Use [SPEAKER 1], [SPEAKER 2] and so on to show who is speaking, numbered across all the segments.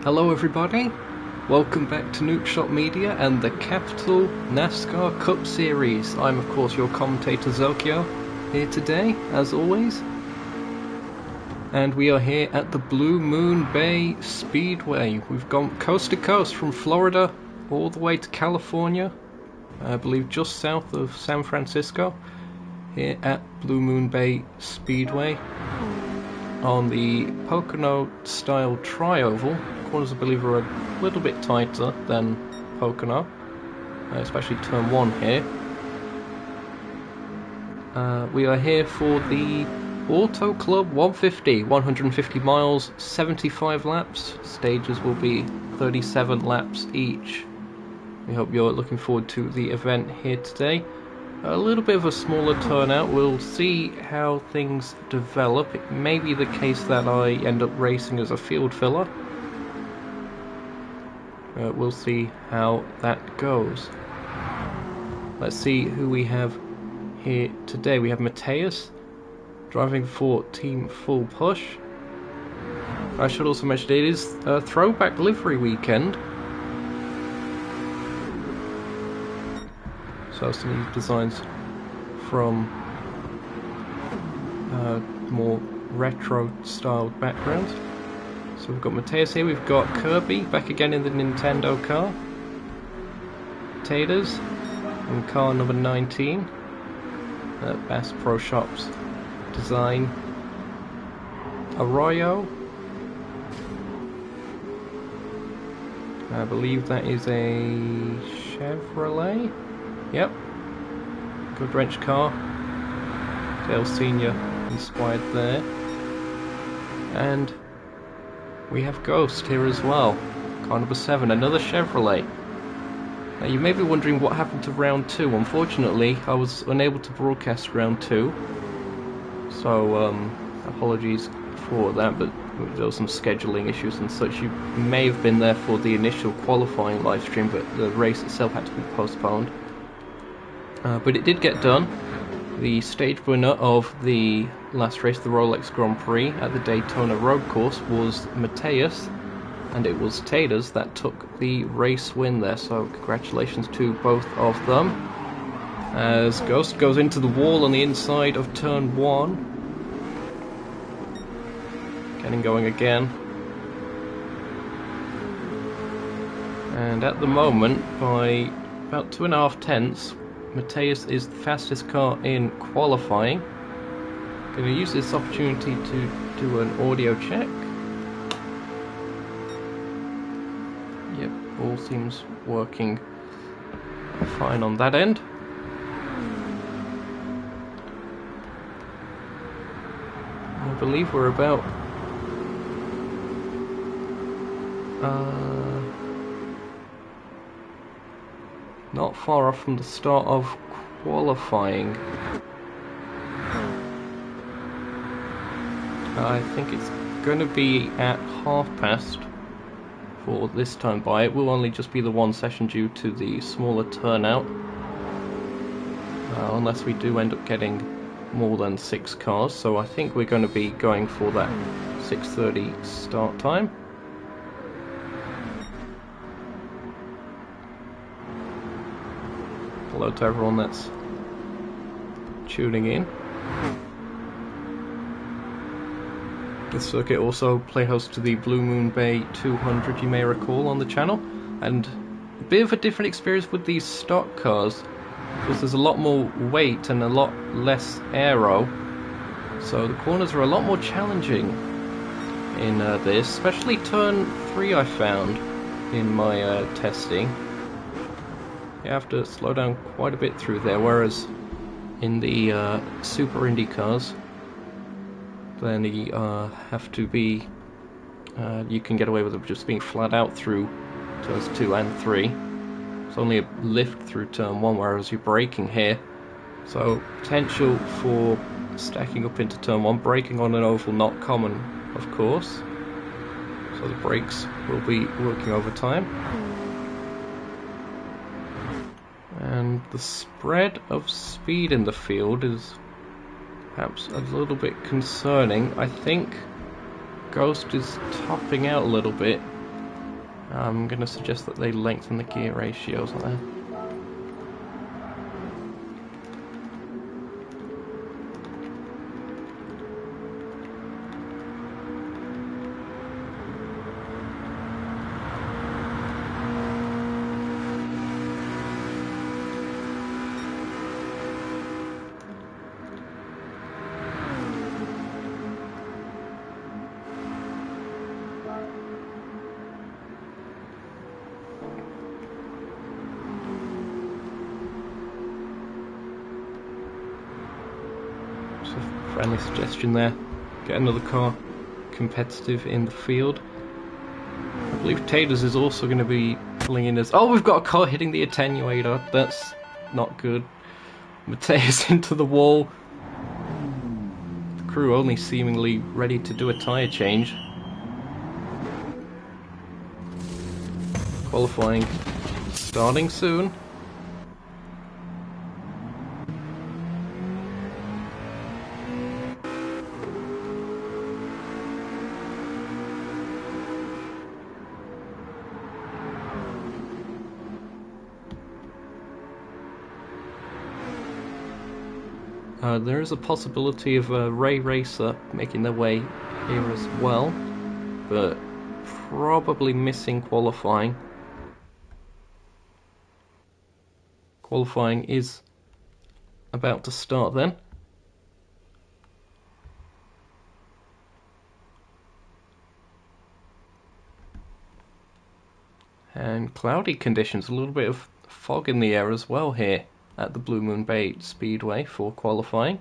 [SPEAKER 1] Hello everybody, welcome back to Nukeshot Media and the Capital NASCAR Cup Series. I'm of course your commentator Zokyo, here today as always. And we are here at the Blue Moon Bay Speedway. We've gone coast to coast from Florida all the way to California, I believe just south of San Francisco, here at Blue Moon Bay Speedway. On the Pocono style tri-oval, corners I believe are a little bit tighter than Pocono, especially turn 1 here. We are here for the Auto Club 150, 150 miles, 75 laps. Stages will be 37 laps each. We hope you're looking forward to the event here today. A little bit of a smaller turnout. We'll see how things develop. It may be the case that I end up racing as a field filler. We'll see how that goes. Let's see who we have here today. We have Mateus driving for Team Full Push. I should also mention it is a throwback livery weekend. So some of these designs from more retro styled backgrounds. So we've got Mateus here, we've got Kirby back again in the Nintendo car, Taters in car number 19, Bass Pro Shops design, Arroyo, I believe that is a Chevrolet. Yep, good wrench car. Dale Senior inspired there. And we have Ghost here as well. Car number 7, another Chevrolet. Now you may be wondering what happened to round 2. Unfortunately, I was unable to broadcast round 2. So, apologies for that, but there were some scheduling issues and such. You may have been there for the initial qualifying live stream, but the race itself had to be postponed. But it did get done. The stage winner of the last race, the Rolex Grand Prix at the Daytona Road Course, was Mateus, and it was Taters that took the race win there, so congratulations to both of them. As Ghost goes into the wall on the inside of turn 1. Getting going again. And at the moment, by about 2.5 tenths, Mateus is the fastest car in qualifying. Going to use this opportunity to do an audio check. Yep, all seems working fine on that end. I believe we're about not far off from the start of qualifying. I think it's going to be at past for this time by. It will only just be the one session due to the smaller turnout. Unless we do end up getting more than 6 cars. So I think we're going to be going for that 6:30 start time. Hello to everyone that's tuning in. This circuit also play host to the Blue Moon Bay 200, you may recall, on the channel, and a bit of a different experience with these stock cars because there's a lot more weight and a lot less aero, so the corners are a lot more challenging in this, especially turn 3 I found in my testing. You have to slow down quite a bit through there, whereas in the Super Indy cars, then you have to be, you can get away with it just being flat out through turns 2 and 3. It's only a lift through turn 1, whereas you're braking here. So potential for stacking up into turn 1, braking on an oval not common, of course. So the brakes will be working overtime. And the spread of speed in the field is perhaps a little bit concerning. I think Ghost is topping out a little bit I'm going to suggest that they lengthen the gear ratios on there. Friendly suggestion there. Get another car competitive in the field. I believe Taters is also going to be pulling in as... Oh, we've got a car hitting the attenuator. That's not good. Mateus into the wall. The crew only seemingly ready to do a tyre change. Qualifying starting soon. There is a possibility of a Ray Racer making their way here as well, but probably missing qualifying. Qualifying is about to start then. And cloudy conditions, a little bit of fog in the air as well here at the Blue Moon Bay Speedway for qualifying.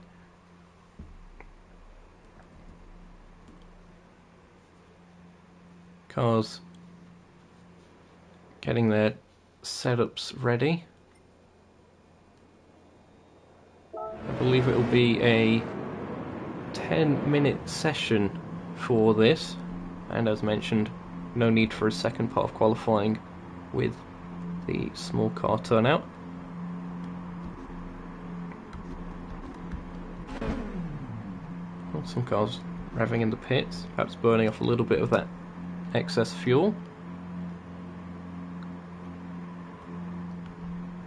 [SPEAKER 1] Cars getting their setups ready. I believe it will be a 10-minute session for this, and as mentioned, no need for a second part of qualifying with the small car turnout. Some cars revving in the pits, perhaps burning off a little bit of that excess fuel.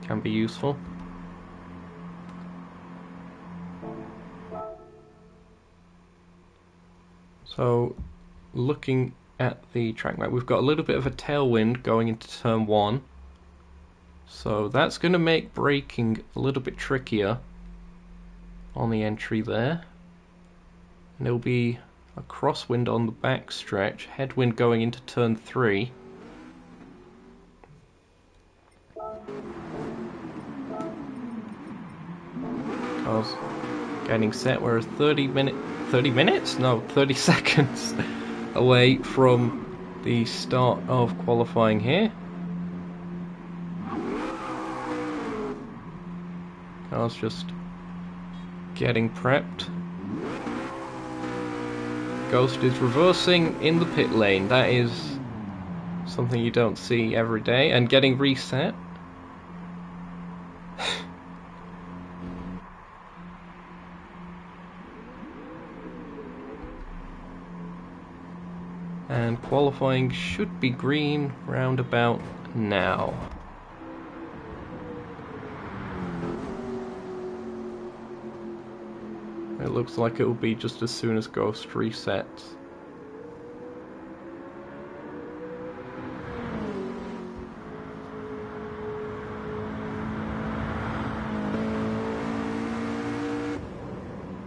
[SPEAKER 1] Can be useful. So, looking at the track map, we've got a little bit of a tailwind going into turn 1. So that's going to make braking a little bit trickier on the entry there. And there'll be a crosswind on the back stretch, headwind going into turn 3. Cars getting set, whereas 30 minutes? No, 30 seconds away from the start of qualifying here. Cars just getting prepped. Ghost is reversing in the pit lane. That is something you don't see every day. And getting reset. And qualifying should be green round about now. It looks like it will be just as soon as Ghost resets.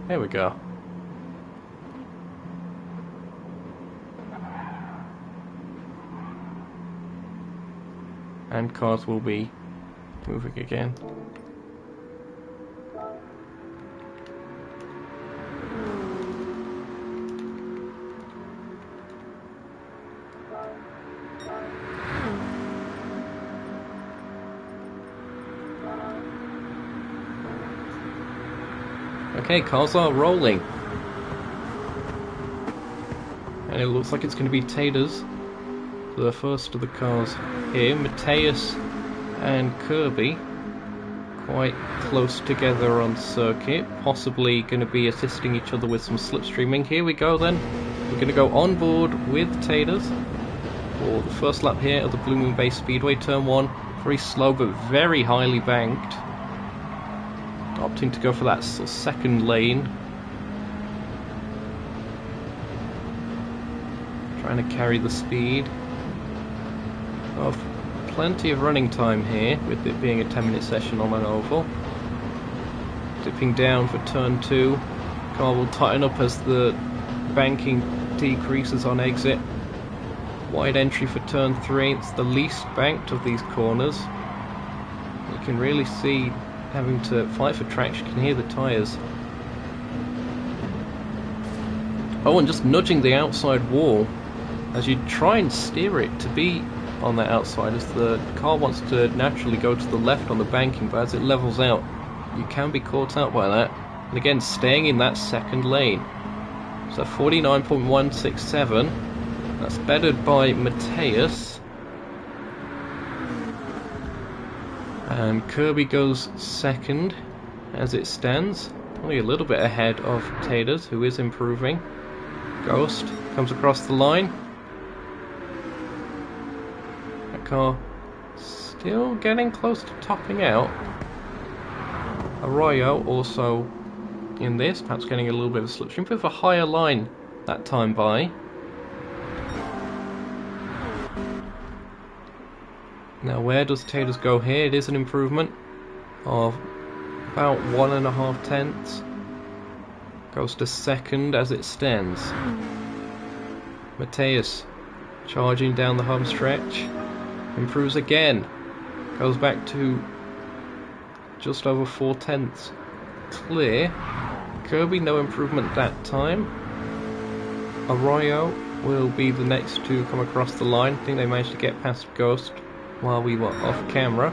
[SPEAKER 1] There we go. And cars will be moving again. Okay, cars are rolling. And it looks like it's going to be Taters, the first of the cars here. Mateus and Kirby quite close together on circuit, possibly going to be assisting each other with some slipstreaming. Here we go then. We're going to go on board with Taters. for the first lap here of the Blue Moon Bay Speedway, turn 1. Very slow but very highly banked. Opting to go for that second lane. Trying to carry the speed. Oh, plenty of running time here, with it being a 10-minute session on an oval. Dipping down for turn 2. Car will tighten up as the banking decreases on exit. Wide entry for turn 3. It's the least banked of these corners. You can really see having to fight for traction. You can hear the tyres. Oh, and just nudging the outside wall as you try and steer it to be on that outside, as the car wants to naturally go to the left on the banking, but as it levels out, you can be caught out by that. And again, staying in that second lane. So 49.167. That's bettered by Mateus. And Kirby goes second as it stands. Only a little bit ahead of Taters, who is improving. Ghost comes across the line. That car still getting close to topping out. Arroyo also in this, perhaps getting a little bit of a slipstream, bit of a higher line that time by. Now where does Taters go here? It is an improvement of about 1.5 tenths. Goes to second as it stands. Mateus charging down the home stretch. Improves again. Goes back to just over 4 tenths. Clear. Kirby, no improvement that time. Arroyo will be the next to come across the line. I think they managed to get past Ghost while we were off camera.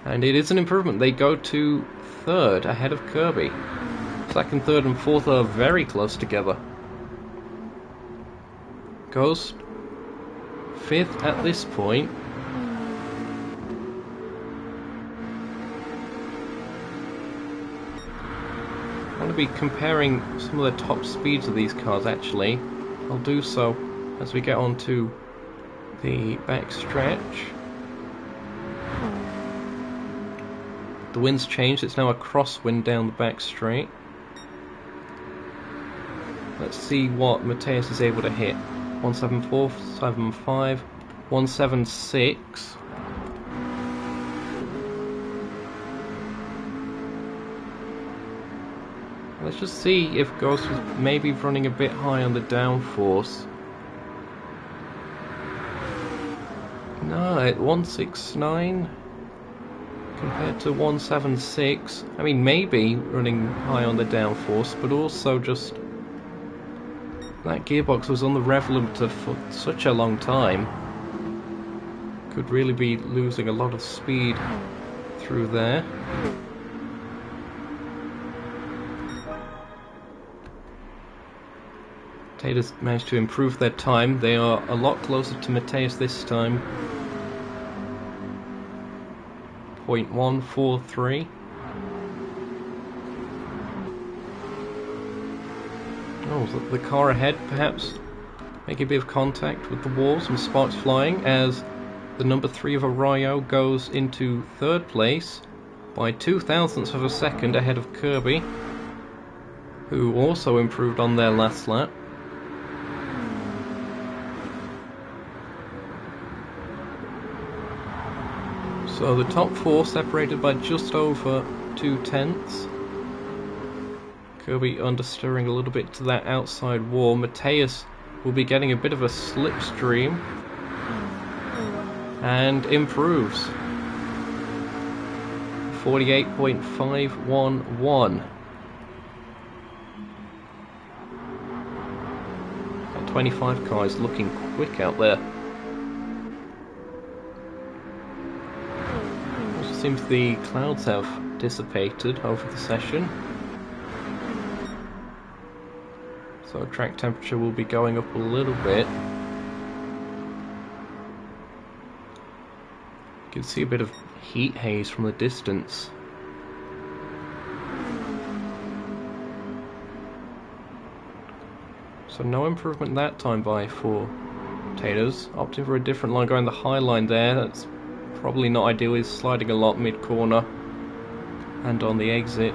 [SPEAKER 1] And it is an improvement. They go to third ahead of Kirby. Second, third and fourth are very close together. Ghost fifth at this point. I'm going to be comparing some of the top speeds of these cars actually. I'll do so as we get on to the back stretch. The wind's changed, it's now a crosswind down the back straight. Let's see what Mateus is able to hit. 174, 75, 176. Let's just see if Ghost was maybe running a bit high on the downforce. No, at 169 compared to 176. I mean, maybe running high on the downforce, but also just that gearbox was on the rev limiter for such a long time. Could really be losing a lot of speed through there. Taters managed to improve their time. They are a lot closer to Mateus this time. 0.143. Oh, the car ahead perhaps making a bit of contact with the wall, some sparks flying as the number 3 of Arroyo goes into third place by 0.02 of a second ahead of Kirby, who also improved on their last lap. So the top 4 separated by just over 2 tenths. Kirby understeering a little bit to that outside wall. Mateus will be getting a bit of a slipstream and improves. 48.511. That 25 car is looking quick out there. Seems the clouds have dissipated over the session, so track temperature will be going up a little bit. You can see a bit of heat haze from the distance. So no improvement that time by for Taters opting for a different line, going the high line there. That's probably not ideal. He's sliding a lot mid-corner and on the exit.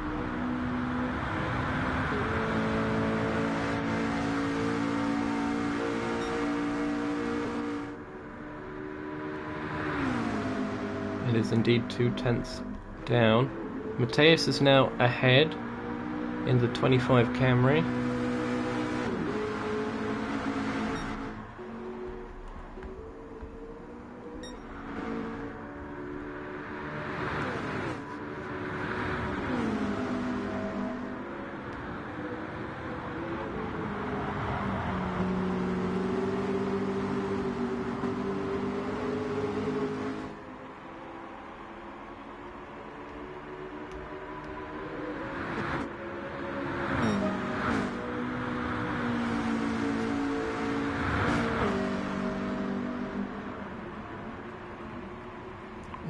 [SPEAKER 1] It is indeed 2/10 down. Mateus is now ahead in the 25 Camry.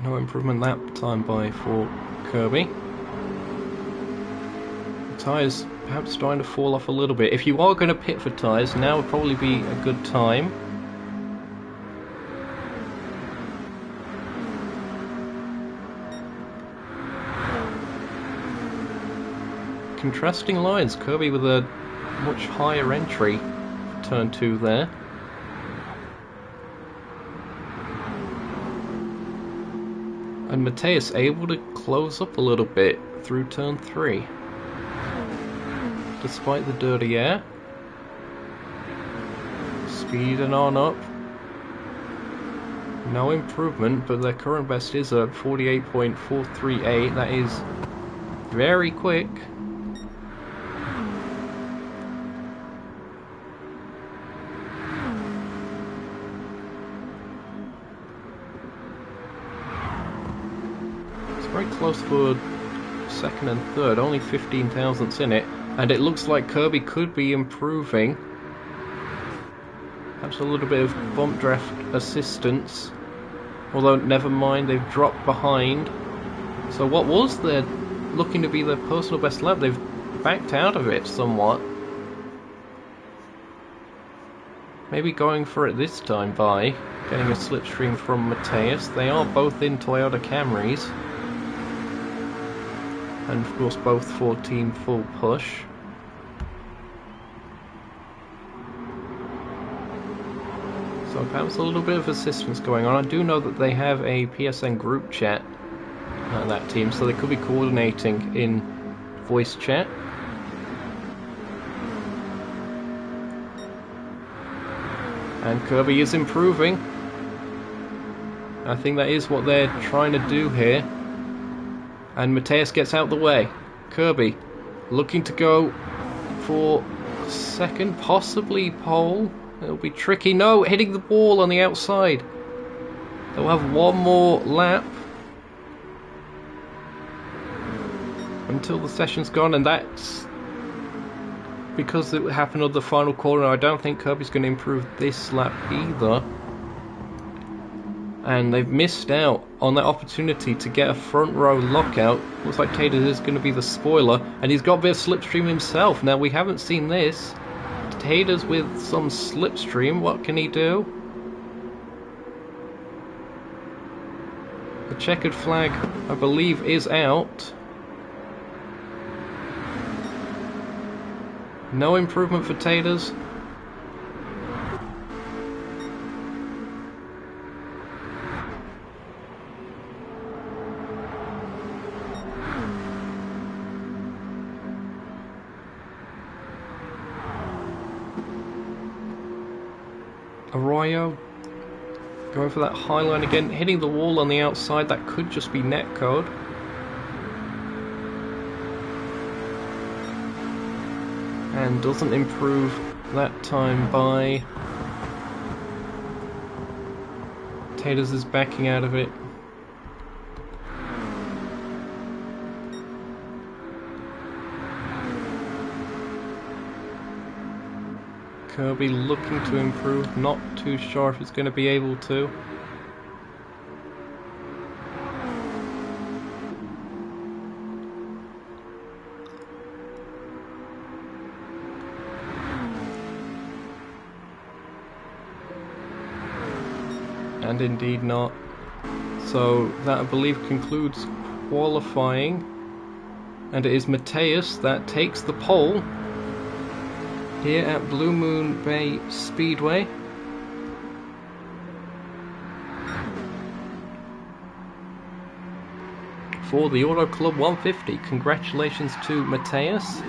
[SPEAKER 1] No improvement that time for Kirby. The tyres perhaps starting to fall off a little bit. If you are going to pit for tyres, now would probably be a good time. Contrasting lines, Kirby with a much higher entry for turn 2 there. And Mateus able to close up a little bit through turn 3. Despite the dirty air. Speeding on up. No improvement, but their current best is at 48.438. That is very quick. Very close for second and third, only 15 thousandths in it, and it looks like Kirby could be improving. Perhaps a little bit of bump draft assistance, although never mind, they've dropped behind. So what was their looking to be their personal best lap, they've backed out of it somewhat. Maybe going for it this time by getting a slipstream from Mateus. They are both in Toyota Camrys. And of course both 14 full push. So perhaps a little bit of assistance going on. I do know that they have a PSN group chat, that team, so they could be coordinating in voice chat. And Kirby is improving. I think that is what they're trying to do here. And Mateus gets out the way. Kirby looking to go for second, possibly pole. It'll be tricky. No, hitting the wall on the outside. They'll have one more lap until the session's gone, and that's because it happened on the final corner. I don't think Kirby's going to improve this lap either. And they've missed out on that opportunity to get a front row lockout. Looks like Taters is going to be the spoiler, and he's got a bit of slipstream himself. Now, we haven't seen this. Taters with some slipstream, what can he do? The checkered flag, I believe, is out. No improvement for Taters. Arroyo going for that high line again, hitting the wall on the outside. That could just be netcode. And doesn't improve that time by Taters is backing out of it. Kirby looking to improve, not too sure if it's going to be able to. And indeed not. So that, I believe, concludes qualifying. And it is Mateus that takes the pole here at Blue Moon Bay Speedway. For the Auto Club 150. Congratulations to Mateus.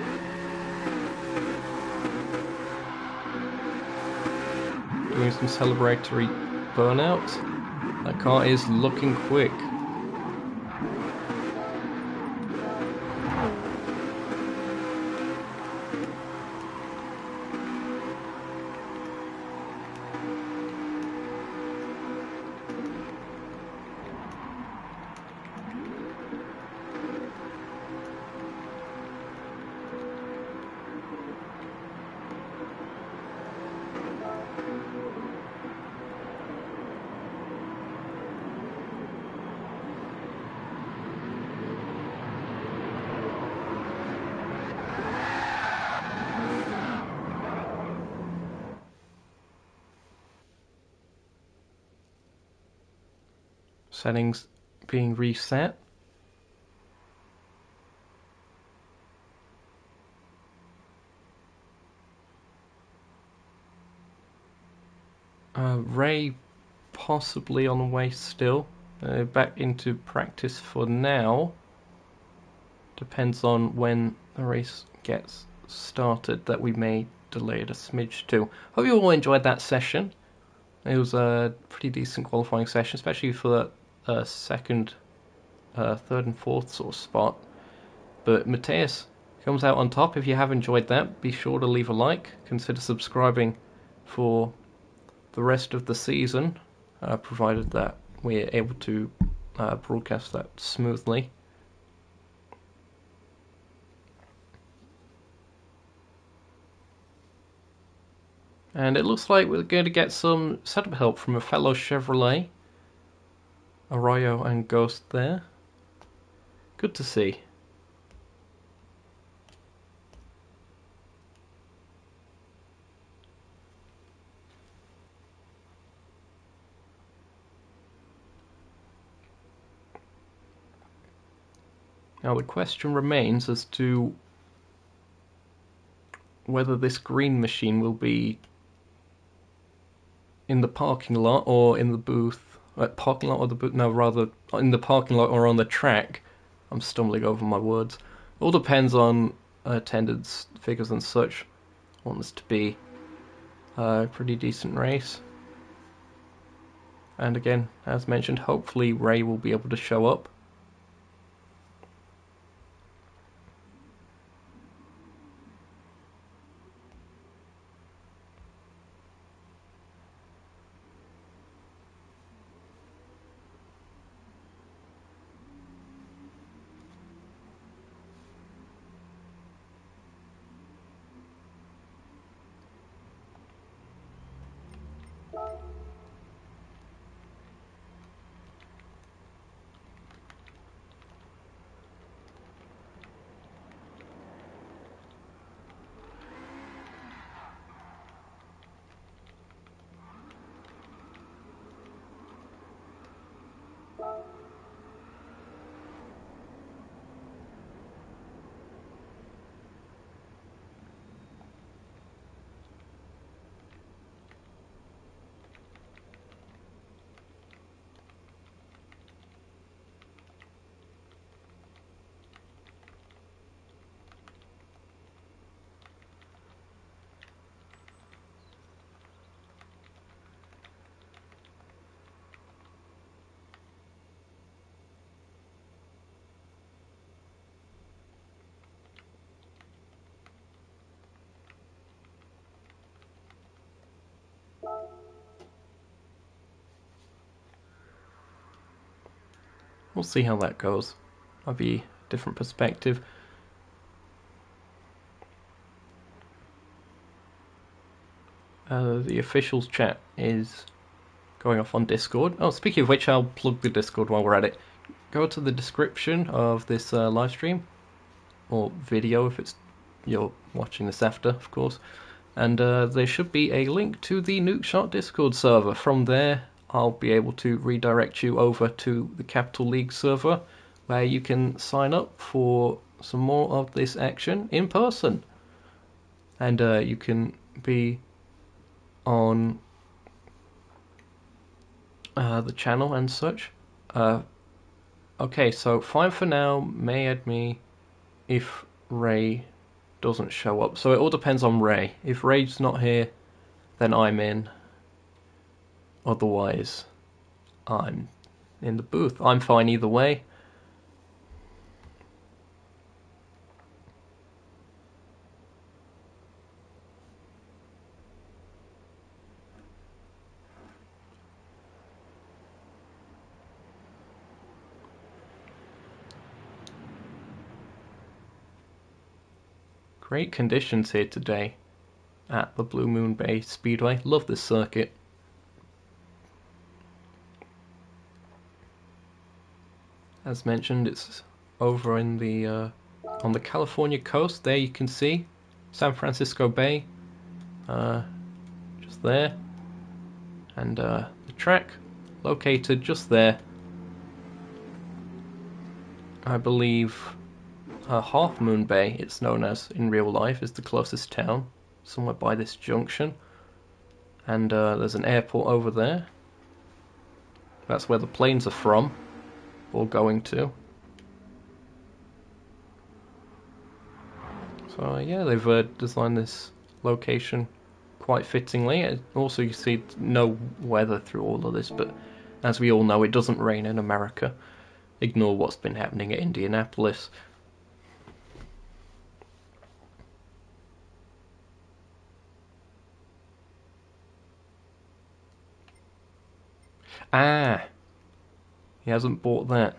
[SPEAKER 1] Doing some celebratory burnout. That car is looking quick. Settings being reset. Ray possibly on the way still. Back into practice for now. Depends on when the race gets started that we may delay it a smidge too. Hope you all enjoyed that session. It was a pretty decent qualifying session, especially for that second, third and fourth sort of spot. But Mateus comes out on top. If you have enjoyed that, be sure to leave a like. Consider subscribing for the rest of the season, provided that we're able to broadcast that smoothly. And it looks like we're going to get some setup help from a fellow Chevrolet. Arroyo and Ghost there. Good to see. Now the question remains as to whether this green machine will be in the parking lot or in the booth. Parking lot or the booth? No, rather in the parking lot or on the track. I'm stumbling over my words. All depends on attendance figures and such. I want this to be a pretty decent race. And again, as mentioned, hopefully Ray will be able to show up. We'll see how that goes. That'll be a different perspective. The officials chat is going off on Discord. Oh, speaking of which, I'll plug the Discord while we're at it. Go to the description of this live stream, or video if you're watching this after, of course. And there should be a link to the Nukeshot Discord server. From there, I'll be able to redirect you over to the Capital League server, where you can sign up for some more of this action in person. And you can be on the channel and such. Okay, so fine for now. May add me if Ray doesn't show up. So it all depends on Ray. If Ray's not here, then I'm in. Otherwise, I'm in the booth. I'm fine either way. Great conditions here today at the Blue Moon Bay Speedway. Love this circuit. As mentioned, it's over in the on the California coast. There you can see San Francisco Bay, just there, and the track located just there. I believe Half Moon Bay, it's known as in real life, is the closest town, somewhere by this junction. And there's an airport over there. That's where the planes are from, or going to. So yeah, they've designed this location quite fittingly. And also, you see no weather through all of this, but as we all know, it doesn't rain in America. Ignore what's been happening at Indianapolis. Ah, he hasn't bought that.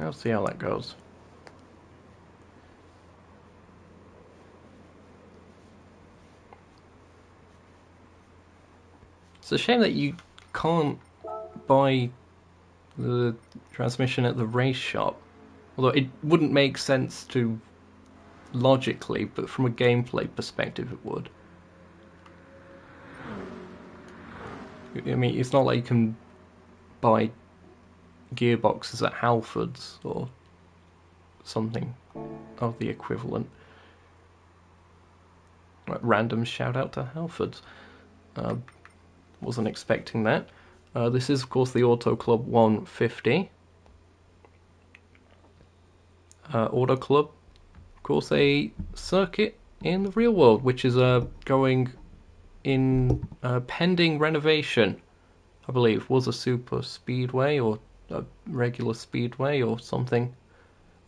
[SPEAKER 1] I'll see how that goes. It's a shame that you can't buy the transmission at the race shop. Although it wouldn't make sense to logically, but from a gameplay perspective it would. I mean, it's not like you can buy gearboxes at Halfords or something of the equivalent. Random shout out to Halfords. Wasn't expecting that. This is, of course, the Auto Club 150. Auto Club, of course, a circuit in the real world, which is going in pending renovation. I believe was a super speedway or a regular speedway or something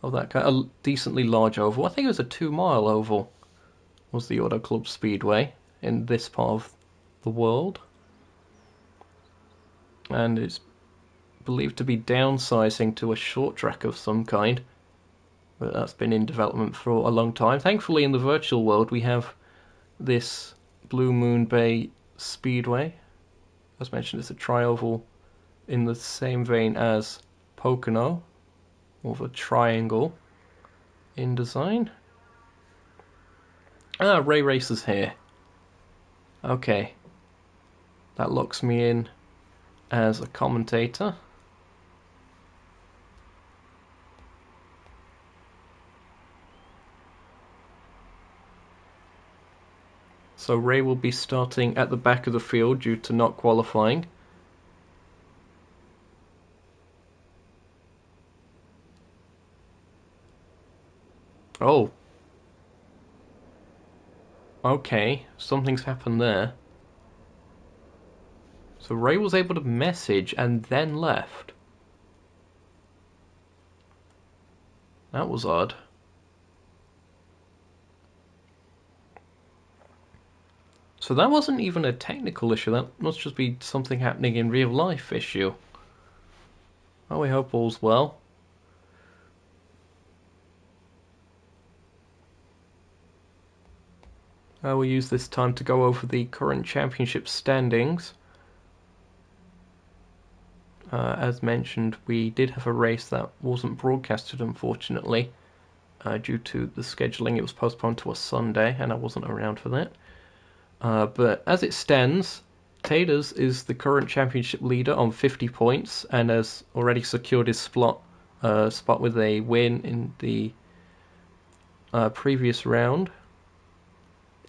[SPEAKER 1] of that kind. A decently large oval. I think it was a 2-mile oval. Was the Auto Club Speedway in this part of the world, and it's believed to be downsizing to a short track of some kind, but that's been in development for a long time. Thankfully, in the virtual world, we have this Blue Moon Bay Speedway. As mentioned, it's a tri-oval in the same vein as Pocono, more of a triangle in design. Ah, Ray Racer's here. Okay. That locks me in as a commentator. So Ray will be starting at the back of the field due to not qualifying. Oh. Okay, something's happened there. So Ray was able to message and then left. That was odd. So that wasn't even a technical issue, that must just be something happening in real life issue. Well, we hope all's well. We'll use this time to go over the current championship standings. As mentioned, we did have a race that wasn't broadcasted, unfortunately, due to the scheduling. It was postponed to a Sunday, and I wasn't around for that. But as it stands, Taters is the current championship leader on 50 points and has already secured his spot with a win in the previous round.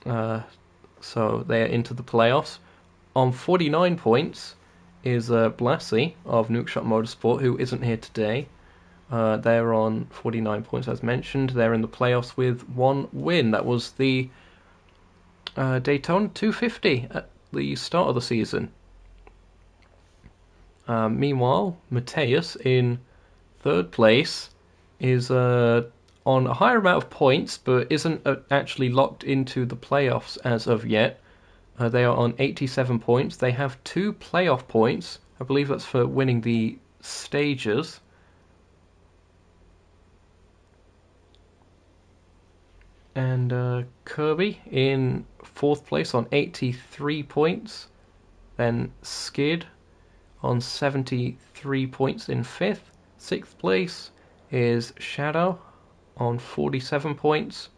[SPEAKER 1] So they're into the playoffs. On 49 points is Blassie of Nukeshot Motorsport, who isn't here today. They're on 49 points, as mentioned. They're in the playoffs with one win. That was the Daytona 250 at the start of the season. Meanwhile, Mateus in third place is on a higher amount of points, but isn't actually locked into the playoffs as of yet. They are on 87 points. They have 2 playoff points. I believe that's for winning the stages. And Kirby in fourth place on 83 points. Then Skid on 73 points in fifth. Sixth place is Shadow on 47 points.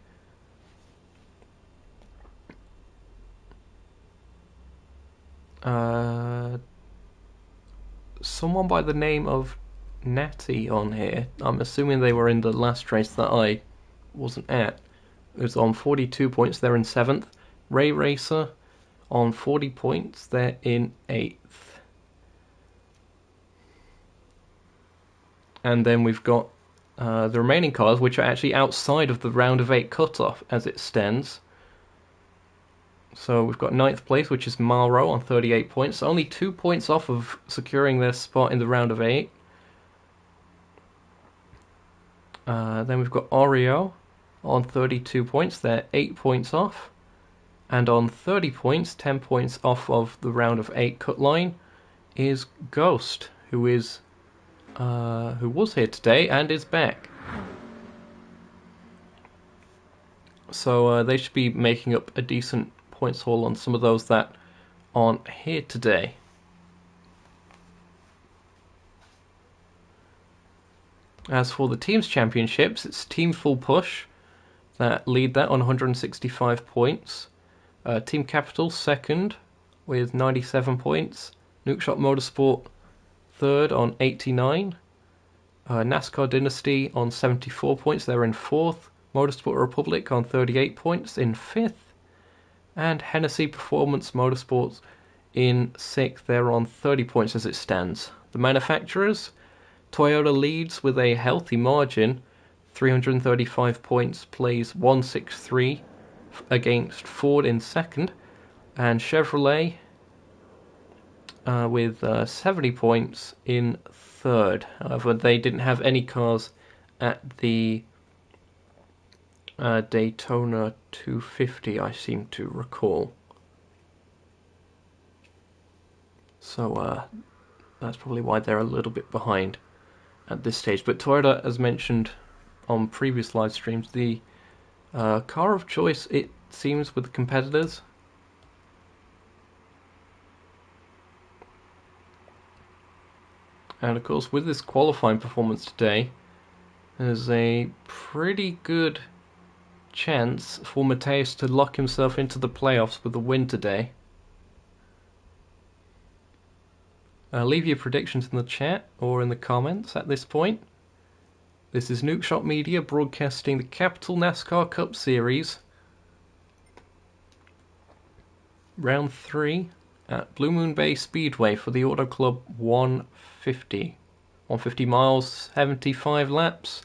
[SPEAKER 1] Someone by the name of Natty on here. I'm assuming they were in the last race that I wasn't at. It was on 42 points. They're in 7th. Ray Racer on 40 points. They're in 8th. And then we've got the remaining cars, which are actually outside of the round of 8 cutoff as it stands. So we've got 9th place, which is Malro on 38 points. Only 2 points off of securing their spot in the round of 8. Then we've got Oreo on 32 points. They're 8 points off. And on 30 points, 10 points off of the round of 8 cut line, is Ghost, who was here today and is back. So they should be making up a decent points haul on some of those that aren't here today. As for the teams championships, it's Team Full Push that lead that on 165 points. Team Capital second with 97 points. Nukeshot Motorsport third on 89. NASCAR Dynasty on 74 points. They're in fourth. Motorsport Republic on 38 points in fifth. And Hennessy Performance Motorsports in sixth. They're on 30 points as it stands. The manufacturers, Toyota leads with a healthy margin, 335 points, plays 163 against Ford in second, and Chevrolet with 70 points in third. However, they didn't have any cars at the Daytona 250, I seem to recall. So that's probably why they're a little bit behind at this stage. But Toyota, as mentioned on previous live streams, the car of choice, it seems, with the competitors. And of course, with this qualifying performance today, there's a pretty good chance for Mateus to lock himself into the playoffs with a win today. Leave your predictions in the chat or in the comments at this point. This is Nukeshot Media broadcasting the Capital NASCAR Cup Series. Round 3 at Blue Moon Bay Speedway for the Auto Club 150. 150 miles, 75 laps.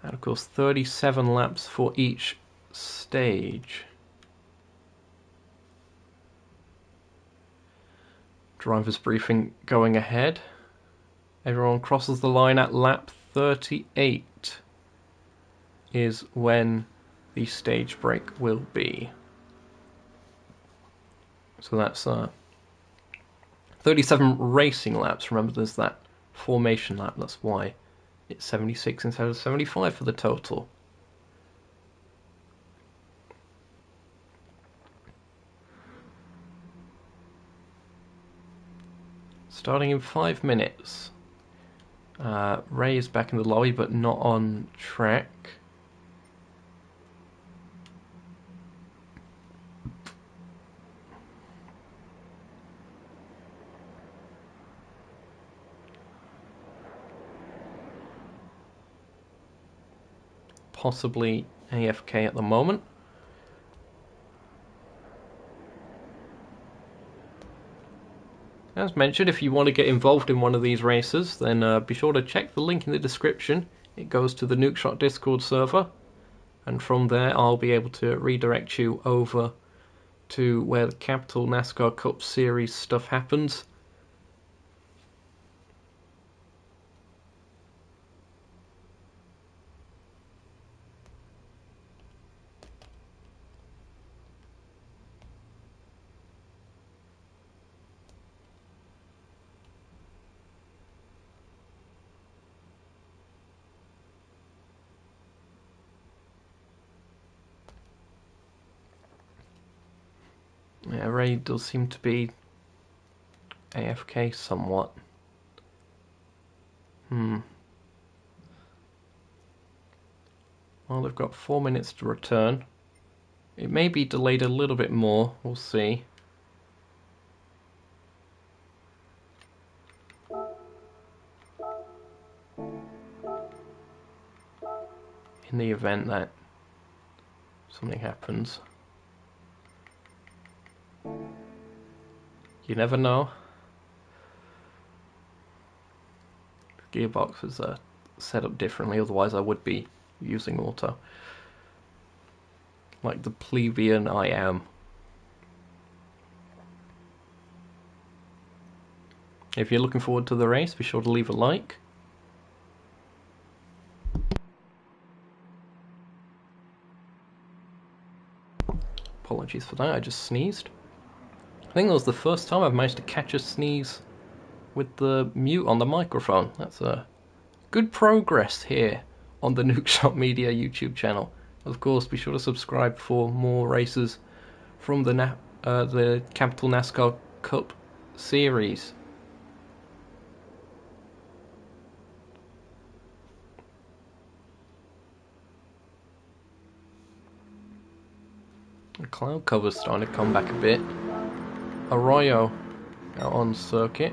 [SPEAKER 1] And of course 37 laps for each stage. Driver's briefing going ahead. Everyone crosses the line at lap 38 is when the stage break will be. So that's 37 racing laps. Remember, there's that formation lap. That's why it's 76 instead of 75 for the total. Starting in 5 minutes. Ray is back in the lobby, but not on track. Possibly AFK at the moment. As mentioned, if you want to get involved in one of these races, then be sure to check the link in the description. It goes to the Nukeshot Discord server, and from there I'll be able to redirect you over to where the Capital NASCAR Cup Series stuff happens. Yeah, Ray does seem to be AFK somewhat. Well, they've got 4 minutes to return. It may be delayed a little bit more, we'll see. In the event that something happens. You never know. The gearbox is set up differently, otherwise I would be using auto. Like the plebeian I am. If you're looking forward to the race, be sure to leave a like. Apologies for that, I just sneezed. I think that was the first time I've managed to catch a sneeze with the mute on the microphone. That's a good progress here on the Nukeshot Media YouTube channel. Of course, be sure to subscribe for more races from the Capital NASCAR Cup Series. The cloud cover's starting to come back a bit. Arroyo out on circuit.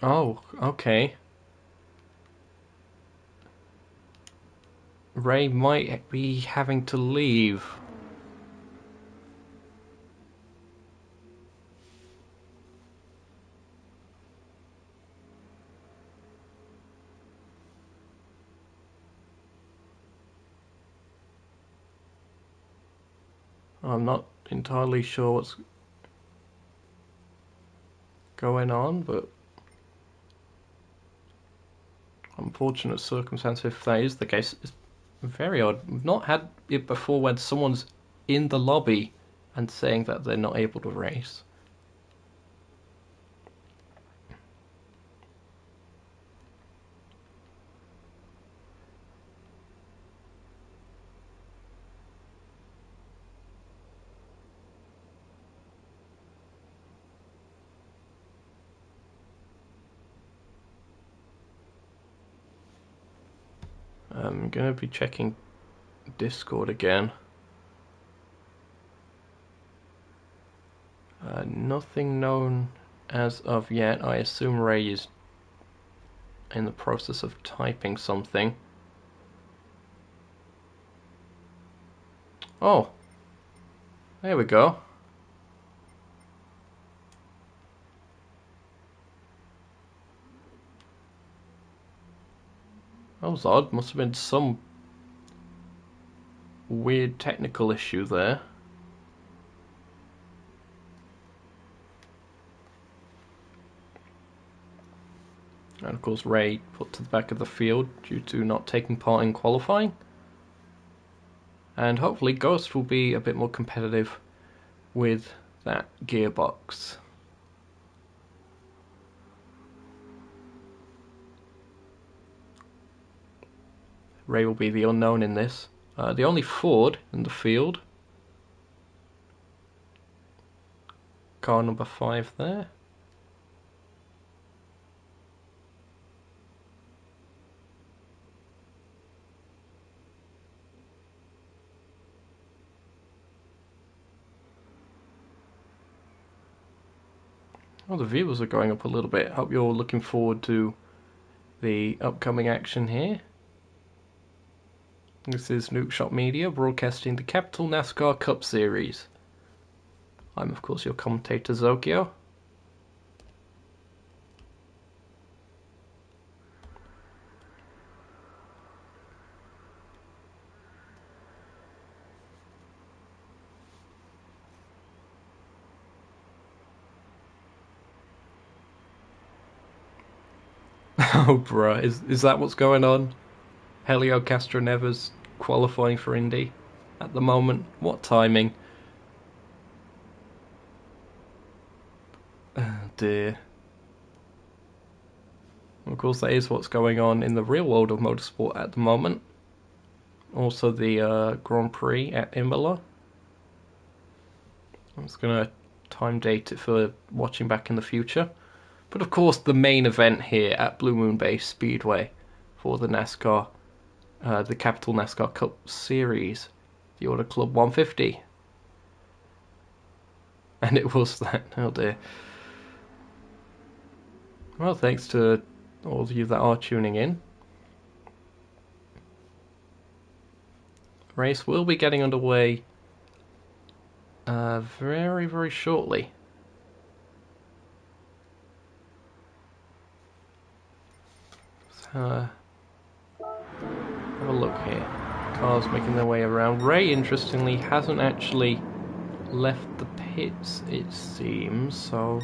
[SPEAKER 1] Oh, okay. Ray might be having to leave. I'm not entirely sure what's going on, but unfortunate circumstance if that is the case. It's very odd. We've not had it before when someone's in the lobby and saying that they're not able to race. I'm going to be checking Discord again. Nothing known as of yet. I assume Ray is in the process of typing something. Oh, there we go. That was odd. Must have been some weird technical issue there. And of course Ray put to the back of the field due to not taking part in qualifying. And hopefully Ghost will be a bit more competitive with that gearbox. Ray will be the unknown in this. The only Ford in the field. Car number 5 there. Oh, the viewers are going up a little bit. Hope you're looking forward to the upcoming action here. This is Nukeshot Media broadcasting the Capital NASCAR Cup Series. I'm of course your commentator Zokyo. Oh bruh, is that what's going on? Helio Castroneves qualifying for Indy at the moment. What timing? Oh dear. Of course that is what's going on in the real world of motorsport at the moment. Also the Grand Prix at Imola. I'm just going to time date it for watching back in the future. But of course the main event here at Blue Moon Bay Speedway for the NASCAR, the Capital NASCAR Cup Series, the Auto Club 150. And it was that, oh dear. Well, thanks to all of you that are tuning in. The race will be getting underway very, very shortly. Have a look here. Cars making their way around. Ray, interestingly, hasn't actually left the pits, it seems, so...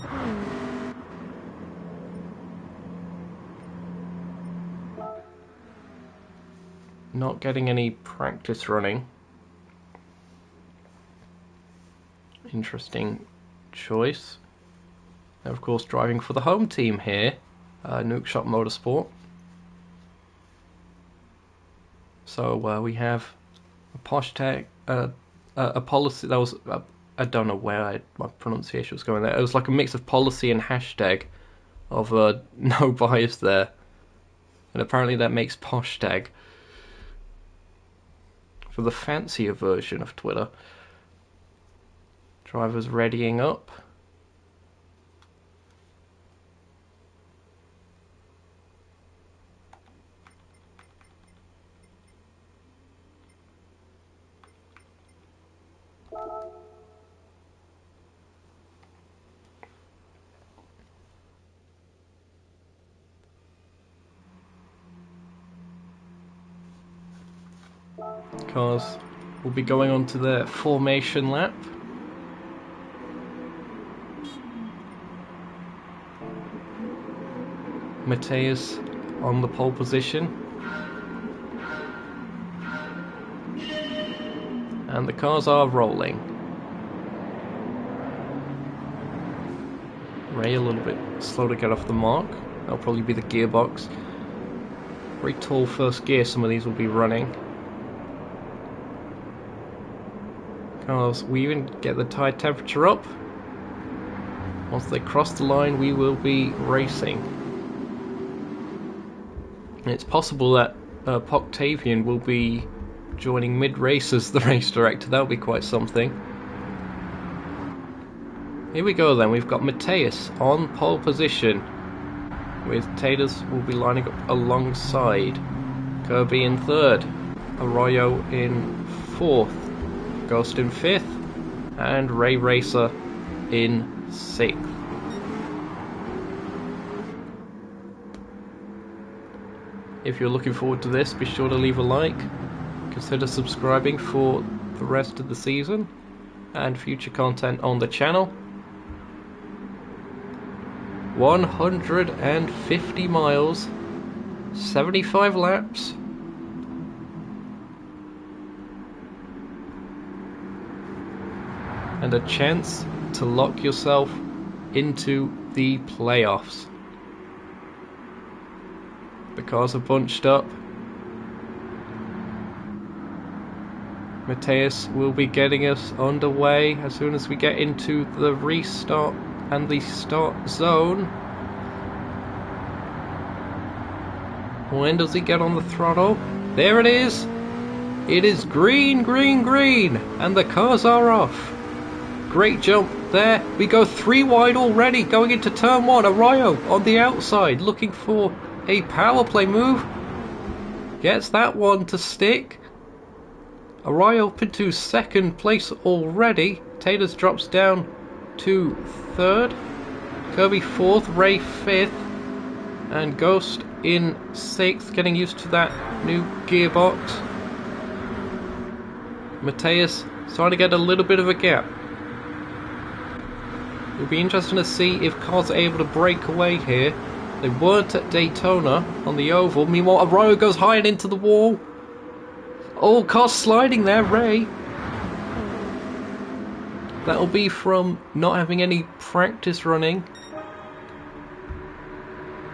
[SPEAKER 1] Not getting any practice running. Interesting choice. And of course, driving for the home team here, Nukeshot Motorsport. So we have a hashtag, a policy that was, I don't know where my pronunciation was going there. It was like a mix of policy and hashtag of no bias there. And apparently that makes poshtag for the fancier version of Twitter. Drivers readying up. Cars will be going on to their formation lap. Mateus on the pole position. And the cars are rolling. Ray a little bit slow to get off the mark. That'll probably be the gearbox. Very tall first gear some of these will be running. Cars, we even get the tyre temperature up. Once they cross the line, we will be racing. And it's possible that Poctavian will be joining mid-race as the race director. That'll be quite something. Here we go then, we've got Mateus on pole position, with Taters will be lining up alongside. Kirby in third, Arroyo in fourth, Ghost in fifth, and Ray Racer in sixth. If you're looking forward to this, be sure to leave a like. Consider subscribing for the rest of the season and future content on the channel. 150 miles, 75 laps. And a chance to lock yourself into the playoffs. The cars are bunched up. Mateus will be getting us underway as soon as we get into the restart and the start zone. When does he get on the throttle? There it is! It is green, green, green! And the cars are off. Great jump there. We go 3 wide already, going into turn 1. Arroyo on the outside, looking for a power play move. Gets that one to stick. Arroyo up into second place already. Taters drops down to third. Kirby fourth, Ray fifth. And Ghost in sixth, getting used to that new gearbox. Mateus starting to get a little bit of a gap. It'll be interesting to see if cars are able to break away here. They weren't at Daytona on the oval. Meanwhile, Arroyo goes high and into the wall. Oh, car sliding there, Ray. That'll be from not having any practice running.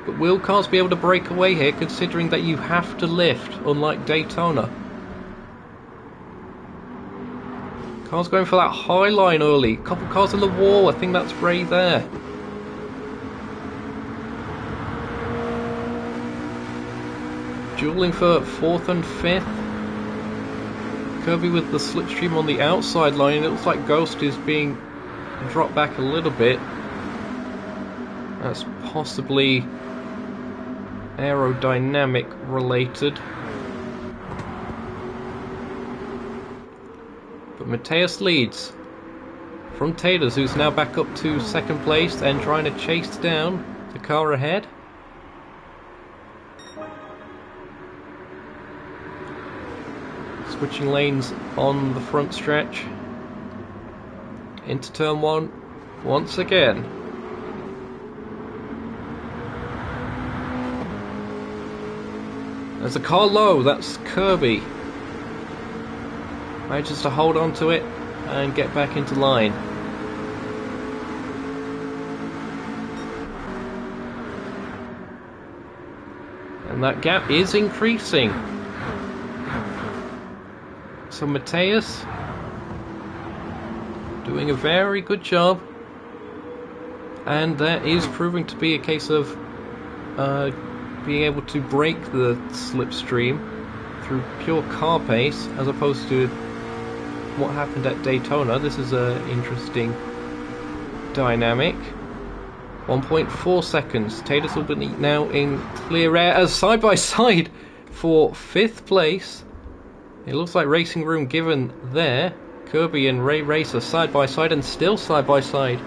[SPEAKER 1] But will cars be able to break away here, considering that you have to lift, unlike Daytona? Cars going for that high line early. Couple cars in the wall. I think that's Ray there. Dueling for 4th and 5th. Kirby with the slipstream on the outside line. It looks like Ghost is being dropped back a little bit. That's possibly aerodynamic related. But Mateus leads from Taters, who's now back up to second place and trying to chase down the car ahead. Switching lanes on the front stretch. Into turn 1 once again. There's a car low, that's Kirby. Manages to hold on to it and get back into line. And that gap is increasing. So Mateus doing a very good job, and that is proving to be a case of being able to break the slipstream through pure car pace as opposed to what happened at Daytona. This is an interesting dynamic. 1.4 seconds. Taters will be now in clear air as side by side for 5th place. It looks like racing room given there. Kirby and Ray Racer side by side and still side by side.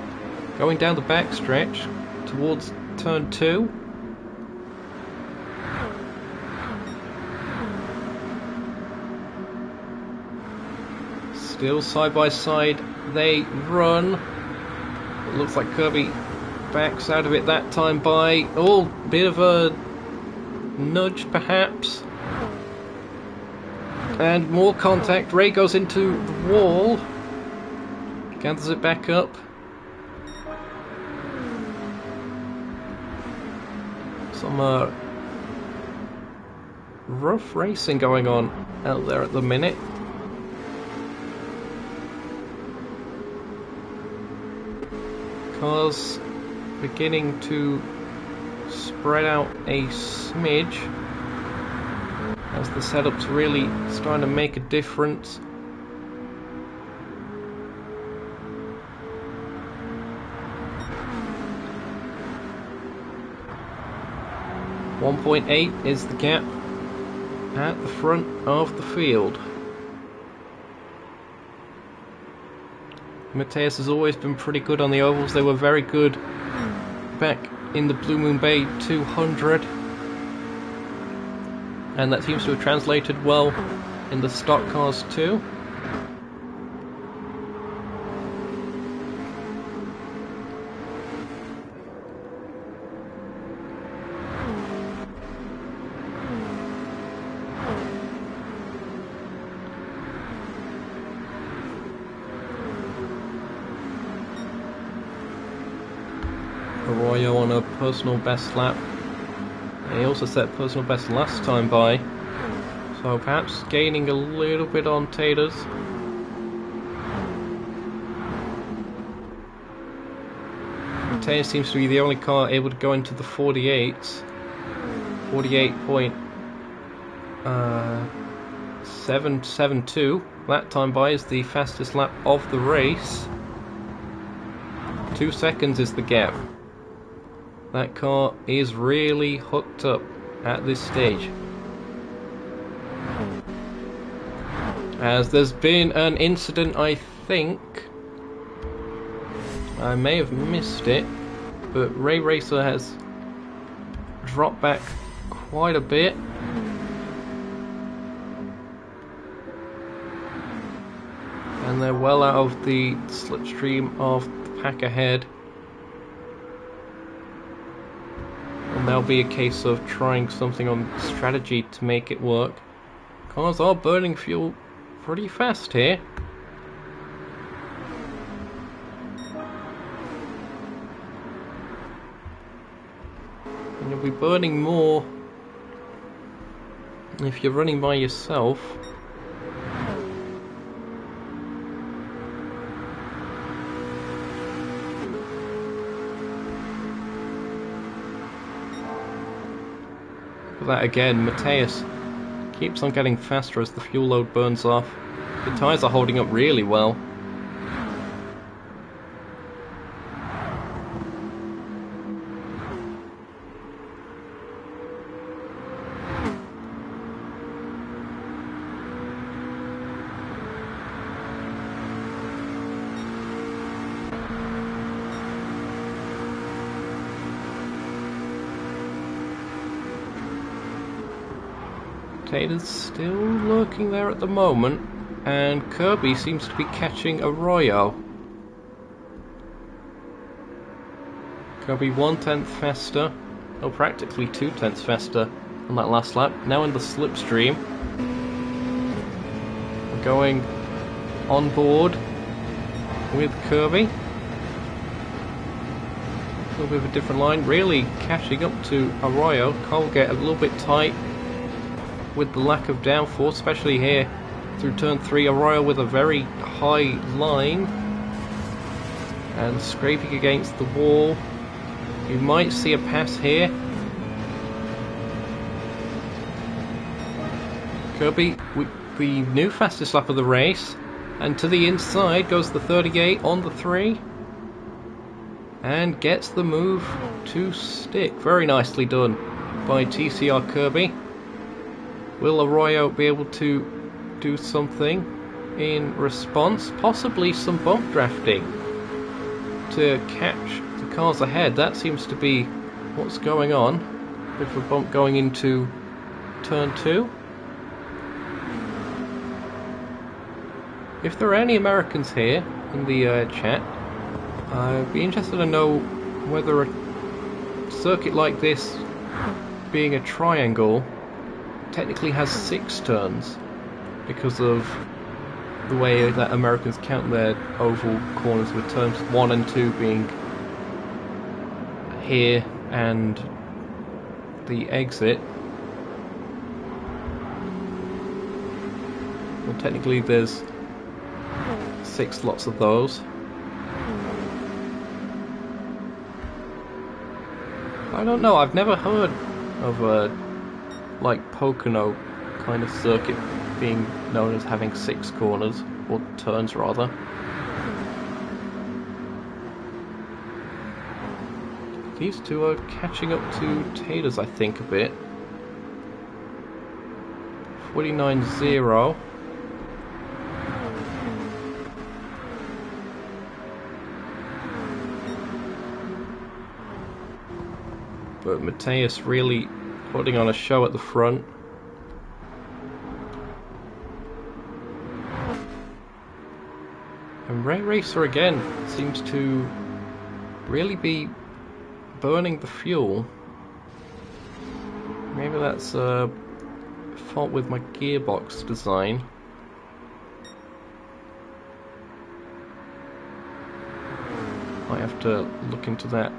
[SPEAKER 1] Going down the back stretch towards turn 2. Still side by side they run. It looks like Kirby backs out of it that time by, oh, bit of a nudge perhaps. And more contact. Ray goes into the wall. Gathers it back up. Some rough racing going on out there at the minute. Cars beginning to spread out a smidge as the setup's really starting to make a difference. .8 is the gap at the front of the field. Mateus has always been pretty good on the ovals. They were very good back in the Blue Moon Bay 200. and that seems to have translated well in the stock cars too. Arroyo on a personal best lap. And he also set personal best last time by, so perhaps gaining a little bit on Taters. Tater seems to be the only car able to go into the 48s. 48.772. That time by is the fastest lap of the race. 2 seconds is the gap. That car is really hooked up at this stage. As there's been an incident, I think. I may have missed it, but Ray Racer has dropped back quite a bit. And they're well out of the slipstream of the pack ahead. And there'll be a case of trying something on strategy to make it work. Cars are burning fuel pretty fast here. And you'll be burning more if you're running by yourself. That again, Mateus keeps on getting faster as the fuel load burns off. The tyres are holding up really well. Tater's still lurking there at the moment, and Kirby seems to be catching Arroyo. Kirby 1/10 faster, or practically 2/10 faster on that last lap. Now in the slipstream. We're going on board with Kirby. A little bit of a different line, really catching up to Arroyo. Can't get a little bit tight with the lack of downforce, especially here through turn 3. Arroyo with a very high line and scraping against the wall. You might see a pass here. Kirby with the new fastest lap of the race, and to the inside goes the 38 on the 3 and gets the move to stick. Very nicely done by TCR Kirby. Will Arroyo be able to do something in response? Possibly some bump drafting to catch the cars ahead. That seems to be what's going on. Bit of a bump going into turn 2. If there are any Americans here in the chat, I'd be interested to know whether a circuit like this, being a triangle, technically has 6 turns because of the way that Americans count their oval corners, with turns 1 and 2 being here and the exit. Well, technically there's 6 lots of those. I don't know, I've never heard of a like Pocono kind of circuit being known as having 6 corners, or turns rather. These two are catching up to Taters, I think, a bit. 49.0. But Mateus really putting on a show at the front. And Ray Racer again seems to really be burning the fuel. Maybe that's a fault with my gearbox design. I have to look into that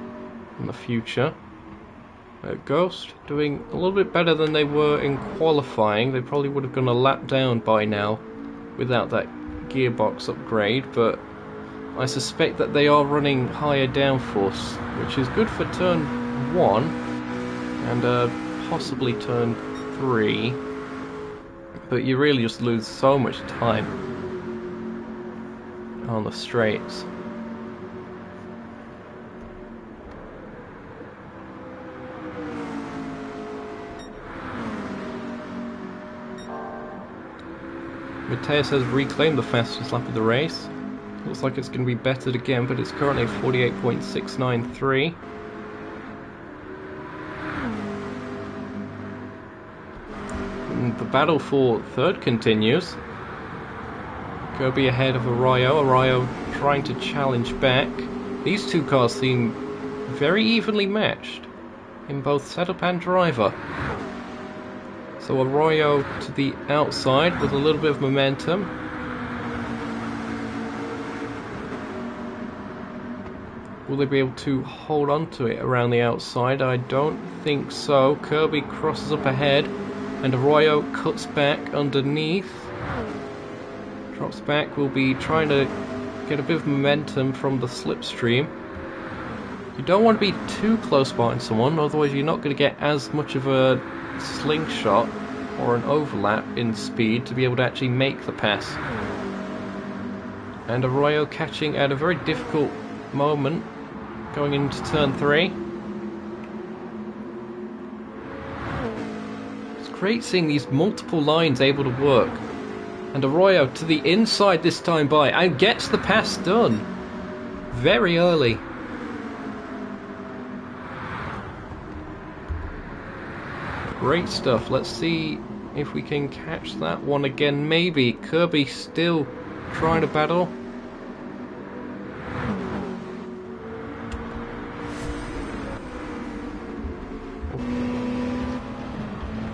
[SPEAKER 1] in the future. Ghost doing a little bit better than they were in qualifying. They probably would have gone a lap down by now without that gearbox upgrade, but I suspect that they are running higher downforce, which is good for turn 1 and possibly turn 3, but you really just lose so much time on the straights. Mateus has reclaimed the fastest lap of the race. Looks like it's going to be bettered again, but it's currently 48.693. And the battle for third continues. Kirby ahead of Arroyo. Arroyo trying to challenge back. These two cars seem very evenly matched in both setup and driver. So Arroyo to the outside with a little bit of momentum. Will they be able to hold on to it around the outside? I don't think so. Kirby crosses up ahead and Arroyo cuts back underneath. Drops back, will be trying to get a bit of momentum from the slipstream. You don't want to be too close behind someone, otherwise you're not going to get as much of a slingshot or an overlap in speed to be able to actually make the pass. And Arroyo catching at a very difficult moment going into turn 3. It's great seeing these multiple lines able to work. And Arroyo to the inside this time by and gets the pass done very early. Great stuff. Let's see if we can catch that one again. Maybe. Kirby still trying to battle.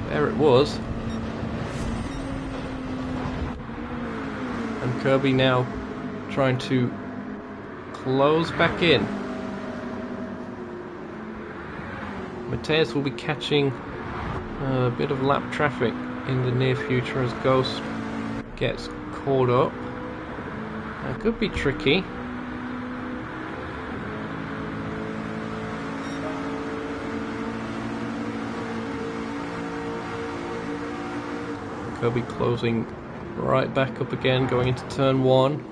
[SPEAKER 1] There it was. And Kirby now trying to close back in. Mateus will be catching a bit of lap traffic in the near future as Ghost gets caught up. That could be tricky. Kirby closing right back up again, going into turn 1.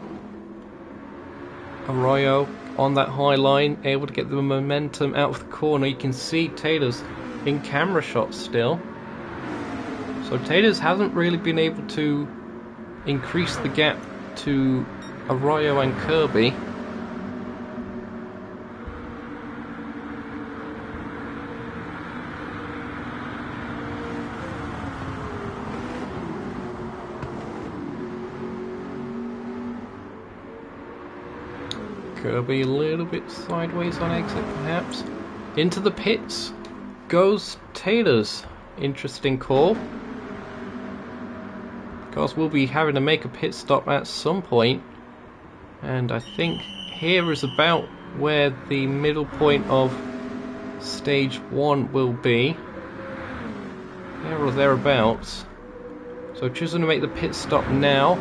[SPEAKER 1] Arroyo on that high line, able to get the momentum out of the corner. You can see Taylor's in camera shots still. So Taylor's hasn't really been able to increase the gap to Arroyo and Kirby. Kirby a little bit sideways on exit perhaps. Into the pits goes Taylor's. Interesting call. Of course we'll be having to make a pit stop at some point, and I think here is about where the middle point of stage 1 will be. There or thereabouts. So choosing to make the pit stop now.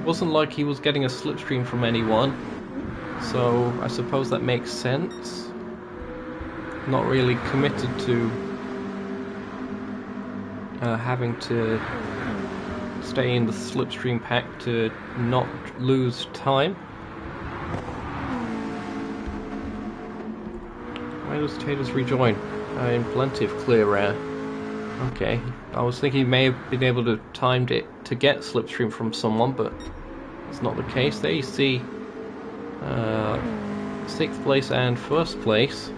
[SPEAKER 1] Wasn't like he was getting a slipstream from anyone, so I suppose that makes sense. Not really committed to having to stay in the slipstream pack to not lose time. Why does Taylor's rejoin? In plenty of clear air. Okay, I was thinking he may have been able to timed it to get slipstream from someone, but that's not the case. There you see 6th place and 1st place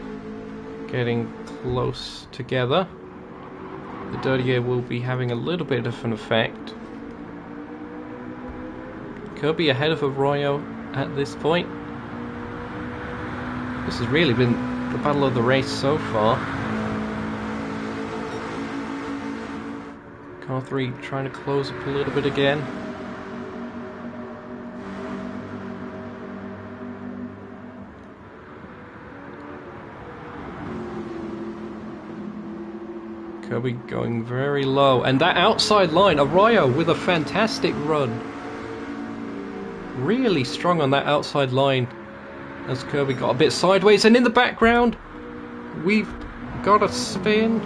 [SPEAKER 1] getting close together. The dirty air will be having a little bit of an effect. Kirby ahead of Arroyo at this point. This has really been the battle of the race so far. Car 3 trying to close up a little bit again. Kirby going very low, and that outside line, Arroyo with a fantastic run. Really strong on that outside line as Kirby got a bit sideways, and in the background we've got a spin,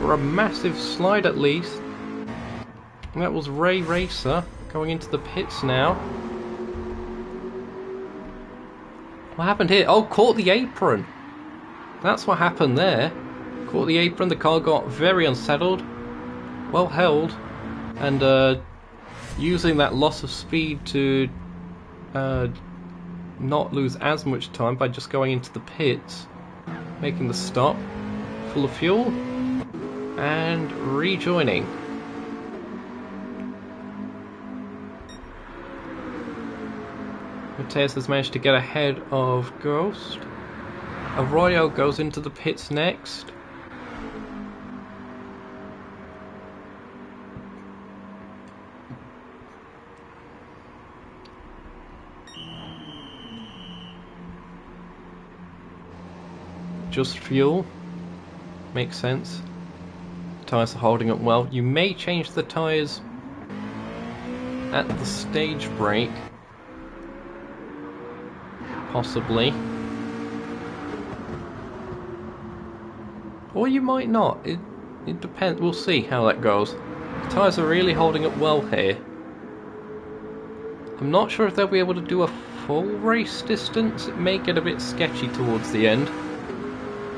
[SPEAKER 1] or a massive slide at least. And that was Ray Racer going into the pits now. What happened here? Oh, caught the apron. That's what happened there. Caught the apron, the car got very unsettled, well held, and using that loss of speed to not lose as much time by just going into the pits, making the stop, full of fuel, and rejoining. Mateus has managed to get ahead of Ghost. Arroyo goes into the pits next. Just fuel. Makes sense. Tyres are holding up well. You may change the tyres at the stage break. Possibly. Or you might not. It depends. We'll see how that goes. The tyres are really holding up well here. I'm not sure if they'll be able to do a full race distance. It may get a bit sketchy towards the end.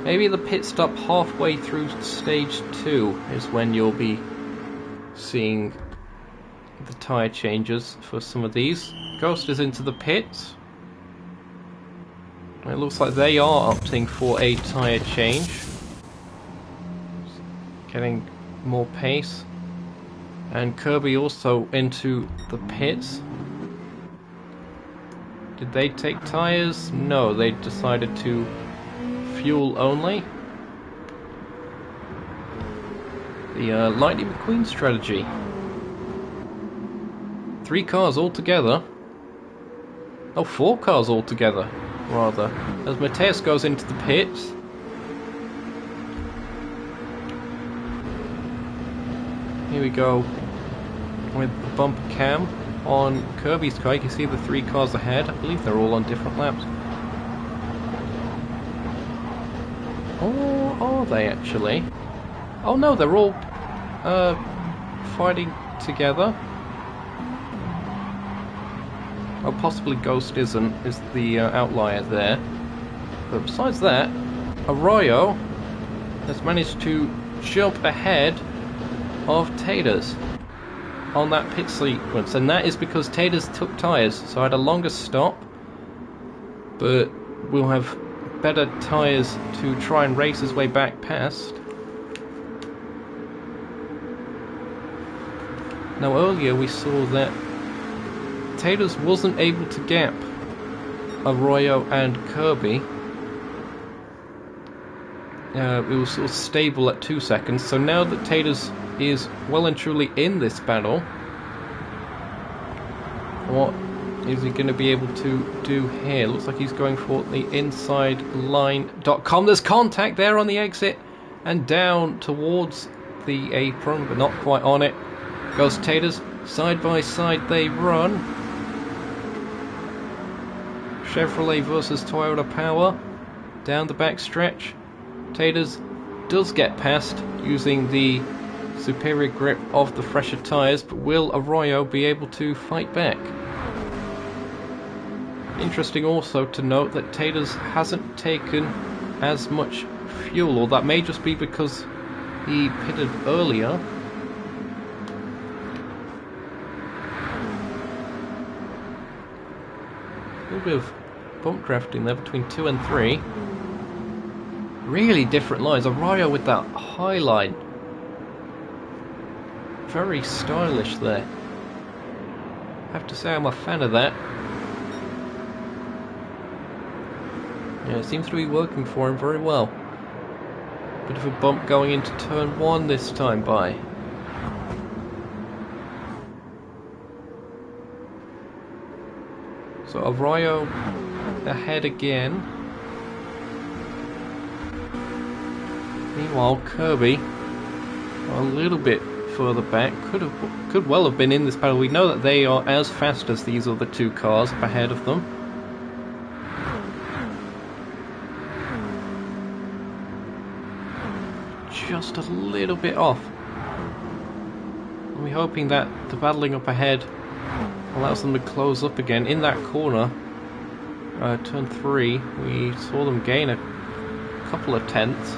[SPEAKER 1] Maybe the pit stop halfway through stage 2 is when you'll be seeing the tyre changes for some of these. Ghost is into the pits. It looks like they are opting for a tyre change. Getting more pace. And Kirby also into the pits. Did they take tyres? No, they decided to fuel only. The Lightning McQueen strategy. 3 cars all together. Oh, 4 cars all together, rather. As Mateus goes into the pits. Here we go with the bumper cam on Kirby's car. You can see the 3 cars ahead. I believe they're all on different laps. Or are they actually? Oh no, they're all fighting together. Oh, possibly Ghost is the outlier there. But besides that, Arroyo has managed to jump ahead of Taters on that pit sequence, and that is because Taters took tyres, so I had a longer stop, but we'll have better tyres to try and race his way back past. Now earlier we saw that Taters wasn't able to gap Arroyo and Kirby. It was sort of stable at 2 seconds, so now that Taters is well and truly in this battle, what is he going to be able to do here? Looks like he's going for the inside line.com. There's contact there on the exit and down towards the apron, but not quite on it. Goes Taters. Side by side they run. Chevrolet versus Toyota Power down the back stretch. Taters does get past using the superior grip of the fresher tyres, but will Arroyo be able to fight back? Interesting also to note that Taters hasn't taken as much fuel, or that may just be because he pitted earlier. A little bit of bump drafting there between 2 and 3. Really different lines. Arroyo with that high line. Very stylish there. I have to say I'm a fan of that. Yeah, it seems to be working for him very well. Bit of a bump going into turn 1 this time by. So Arroyo ahead again. Meanwhile, Kirby a little bit further back. Could well have been in this battle. We know that they are as fast as these other two cars up ahead of them. Just a little bit off. And we're hoping that the battling up ahead allows them to close up again. In that corner, turn 3, we saw them gain a couple of tenths.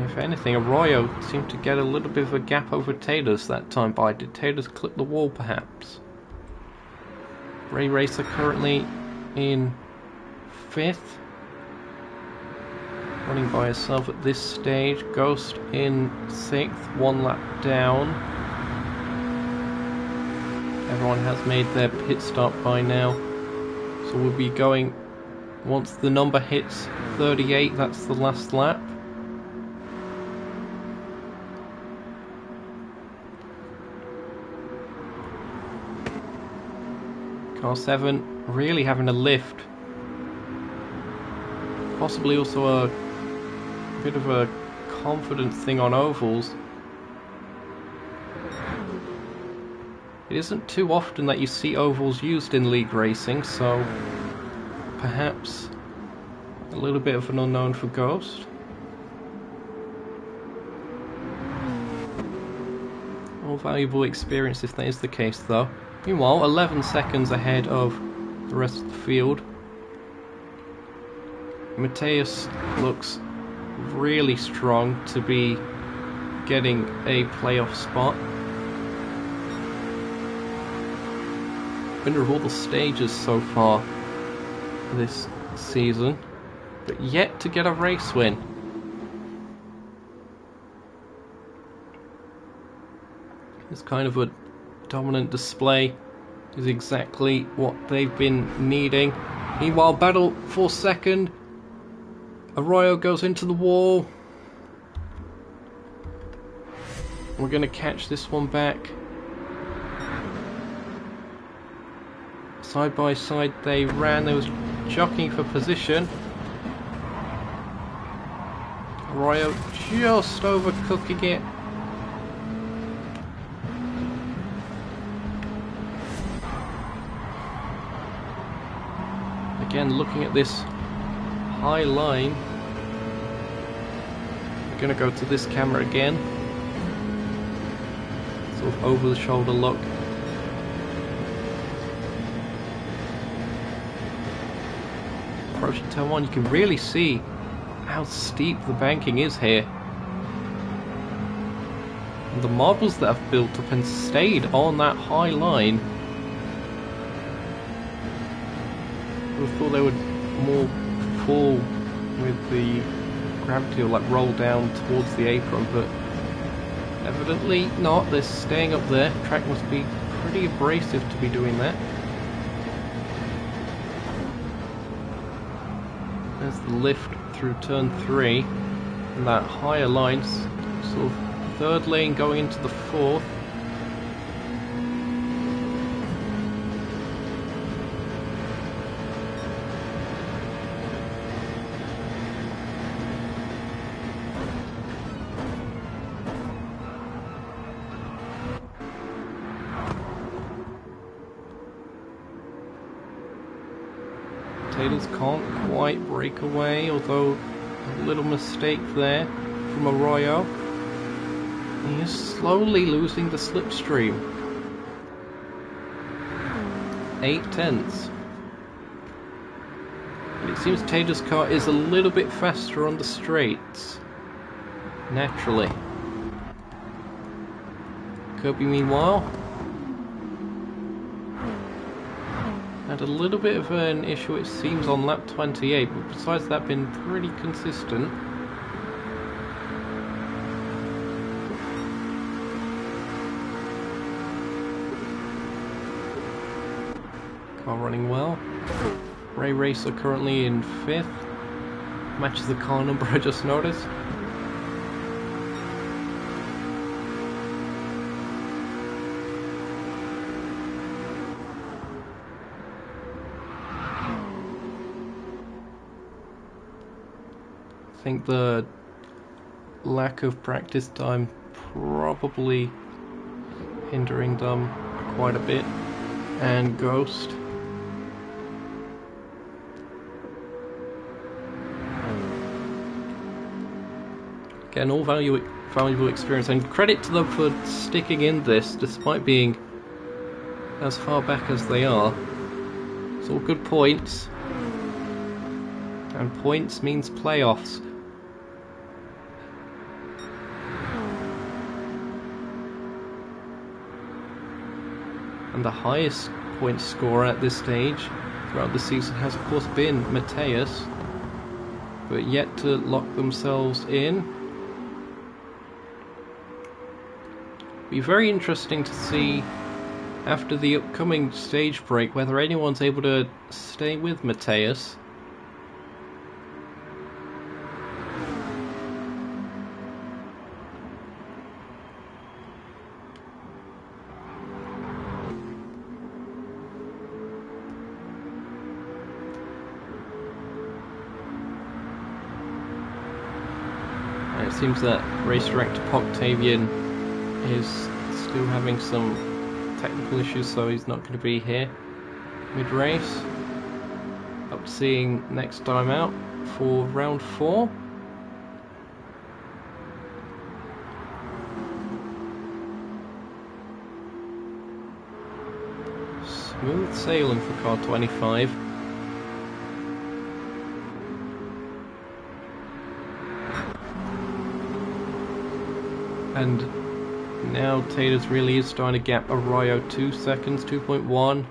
[SPEAKER 1] If anything, Arroyo seemed to get a little bit of a gap over Taters that time by. Did Taters clip the wall perhaps? Ray Racer currently in 5th. Running by herself at this stage. Ghost in 6th, 1 lap down. Everyone has made their pit stop by now. So we'll be going, once the number hits 38, that's the last lap. Car 7 really having a lift. Possibly also a bit of a confidence thing on ovals. It isn't too often that you see ovals used in league racing, so perhaps a little bit of an unknown for Ghost. More valuable experience if that is the case though. Meanwhile, 11 seconds ahead of the rest of the field. Mateus looks really strong to be getting a playoff spot. Winner of all the stages so far this season, but yet to get a race win. It's kind of a dominant display is exactly what they've been needing. Meanwhile, battle for second. Arroyo goes into the wall. We're going to catch this one back. Side by side they ran. There was jockeying for position. Arroyo just overcooking it. Again, looking at this high line. We're going to go to this camera again. Sort of over the shoulder look. Approaching turn 1, you can really see how steep the banking is here. And the marbles that have built up and stayed on that high line. I thought they would more fall with the gravity or like roll down towards the apron, but evidently not. They're staying up there. Track must be pretty abrasive to be doing that. There's the lift through turn 3 and that higher line, sort of third lane going into the fourth. Taters can't quite break away, although a little mistake there from Arroyo. He is slowly losing the slipstream. 8 tenths. And it seems Tater's car is a little bit faster on the straights. Naturally. Kirby, meanwhile, had a little bit of an issue, it seems, on lap 28, but besides that, been pretty consistent. Car running well. Ray Racer currently in 5th. Matches the car number I just noticed. I think the lack of practice time probably hindering them quite a bit. And Ghost. Again, all valuable experience, and credit to them for sticking in this despite being as far back as they are. It's all good points, and points means playoffs. And the highest point scorer at this stage throughout the season has of course been Mateus, but yet to lock themselves in. Be very interesting to see after the upcoming stage break whether anyone's able to stay with Mateus. And it seems that race director Octavian is still having some technical issues, so he's not going to be here mid-race. Up to seeing next time out for round 4. Smooth sailing for car 25. And now Taylor's really is starting to gap Arroyo 2 seconds, 2.1.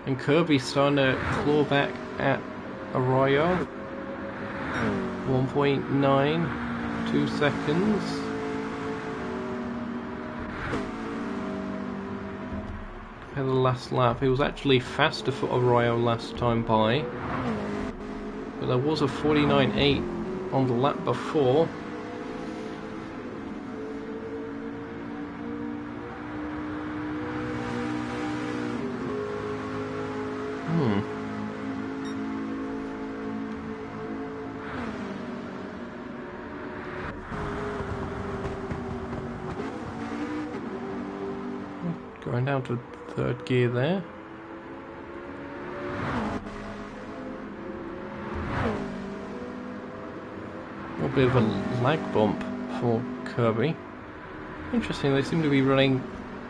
[SPEAKER 1] And Kirby's starting to claw back at Arroyo. 1.9, 2 seconds. Compare the last lap. It was actually faster for Arroyo last time by. But there was a 49.8 on the lap before. Going down to 3rd gear there. A little bit of a lag bump for Kirby. Interesting, they seem to be running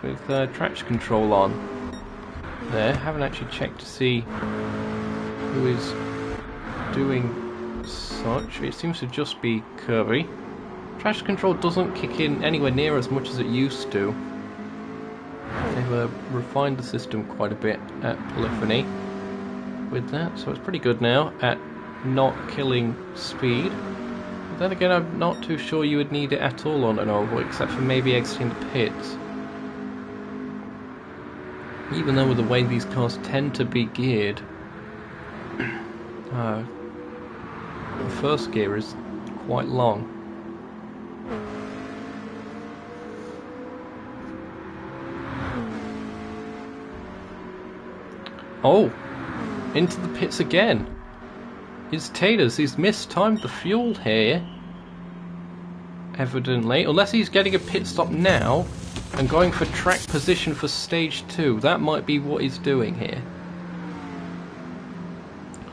[SPEAKER 1] with traction control on there. Haven't actually checked to see who is doing such. It seems to just be Kirby. Traction control doesn't kick in anywhere near as much as it used to. They've refined the system quite a bit at Polyphony with that, so it's pretty good now at not killing speed. But then again, I'm not too sure you would need it at all on an oval, except for maybe exiting the pits. Even though with the way these cars tend to be geared, the first gear is quite long. Oh, into the pits again. It's Taylor's. He's mistimed the fuel here, evidently. Unless he's getting a pit stop now and going for track position for stage 2. That might be what he's doing here.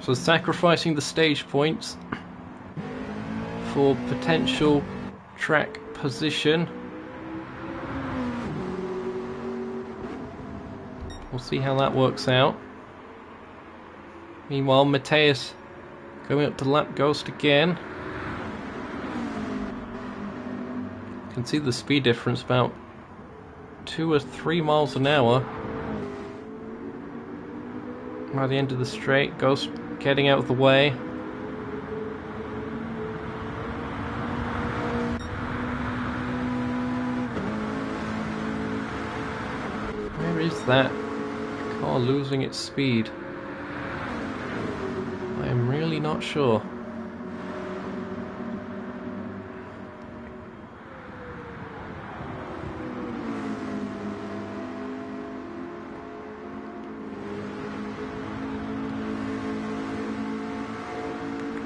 [SPEAKER 1] So sacrificing the stage points for potential track position. We'll see how that works out. Meanwhile, Mateus going up to lap Ghost again. You can see the speed difference, about 2 or 3 miles an hour. By the end of the straight, Ghost getting out of the way. Where is that car losing its speed? I am really not sure.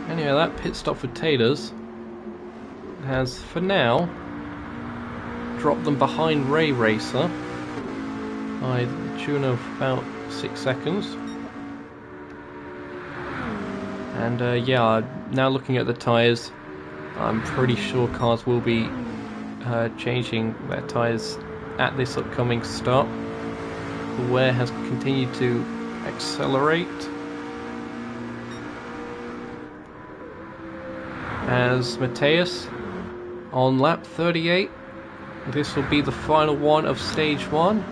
[SPEAKER 1] Anyway, that pit stop for Taters has, for now, dropped them behind Ray Racer by the tune of about 6 seconds. And yeah, now looking at the tyres, I'm pretty sure cars will be changing their tyres at this upcoming stop. The wear has continued to accelerate as Mateus on lap 38. This will be the final one of stage 1.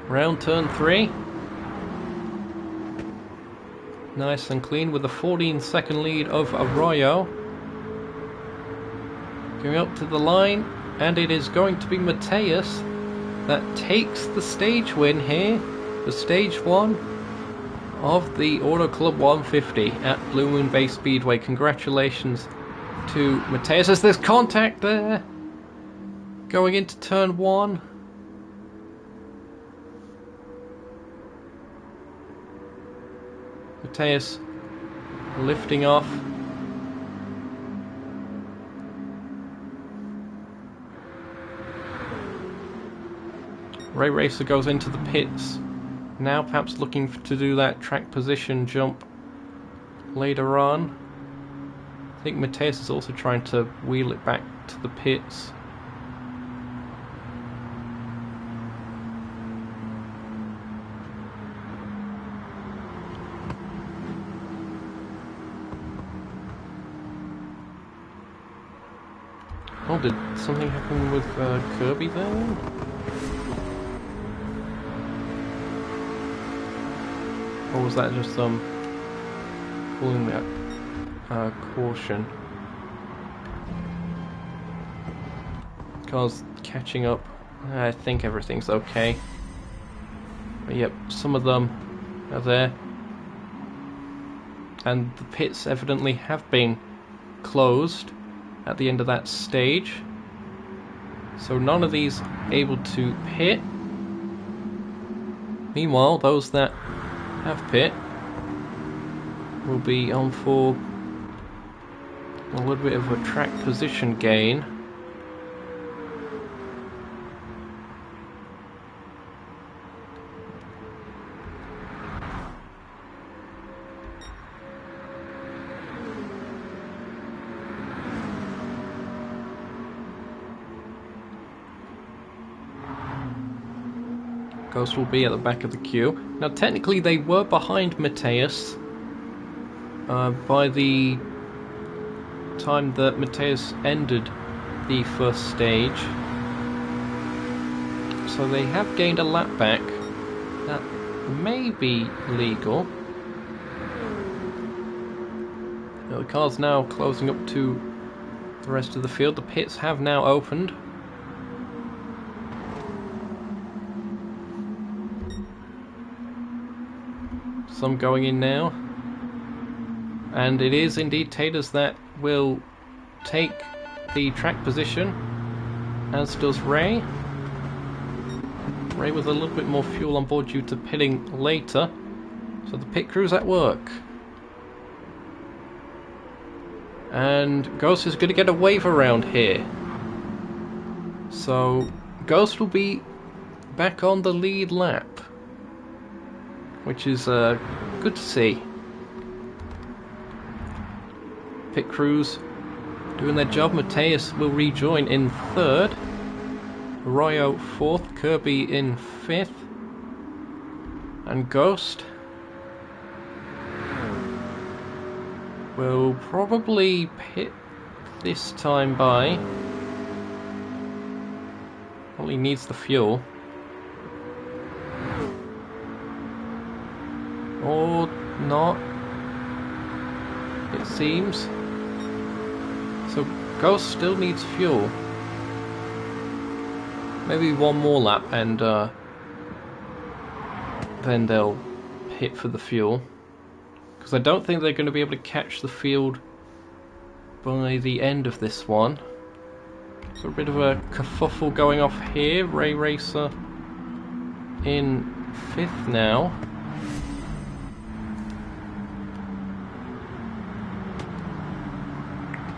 [SPEAKER 1] Round turn 3. Nice and clean with a 14-second lead of Arroyo. Going up to the line, and it is going to be Mateus that takes the stage win here for stage 1 of the Auto Club 150 at Blue Moon Bay Speedway. Congratulations to Mateus as there's contact there going into turn 1. Mateus lifting off. Ray Racer goes into the pits. Now perhaps looking to do that track position jump later on. I think Mateus is also trying to wheel it back to the pits. Oh, did something happen with Kirby there? Or was that just pulling that caution? Cars catching up. I think everything's okay. But yep, some of them are there. And the pits evidently have been closed at the end of that stage. So none of these able to pit. Meanwhile, those that have pit will be on for a little bit of a track position gain. Ghost will be at the back of the queue. Now technically they were behind Mateus by the time that Mateus ended the first stage. So they have gained a lap back. That may be legal. Now the car's now closing up to the rest of the field. The pits have now opened. Some going in now, and it is indeed Taters that will take the track position, as does Ray. Ray with a little bit more fuel on board due to pitting later, so the pit crew's at work. And Ghost is going to get a wave around here, so Ghost will be back on the lead lap, which is good to see. Pit crews doing their job. Mateus will rejoin in 3rd, Arroyo 4th, Kirby in 5th, and Ghost will probably pit this time by. Probably needs the fuel. Or not, it seems. So Ghost still needs fuel. Maybe one more lap and then they'll hit for the fuel. Because I don't think they're going to be able to catch the field by the end of this one. So a bit of a kerfuffle going off here. Ray Racer in 5th now.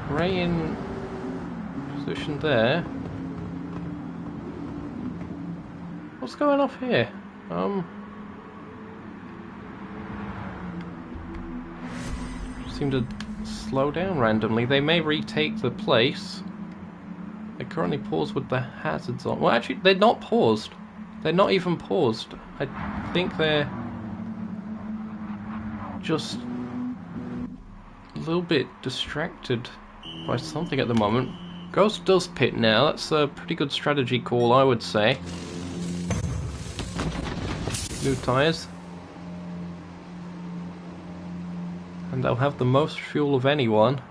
[SPEAKER 1] Ray in position there. What's going off here? Seem to slow down randomly. They may retake the place. They're currently paused with the hazards on. Well, actually, they're not paused. They're not even paused. I think they're just a little bit distracted by something at the moment. Ghost does pit now. That's a pretty good strategy call, I would say. New tyres. And they'll have the most fuel of anyone.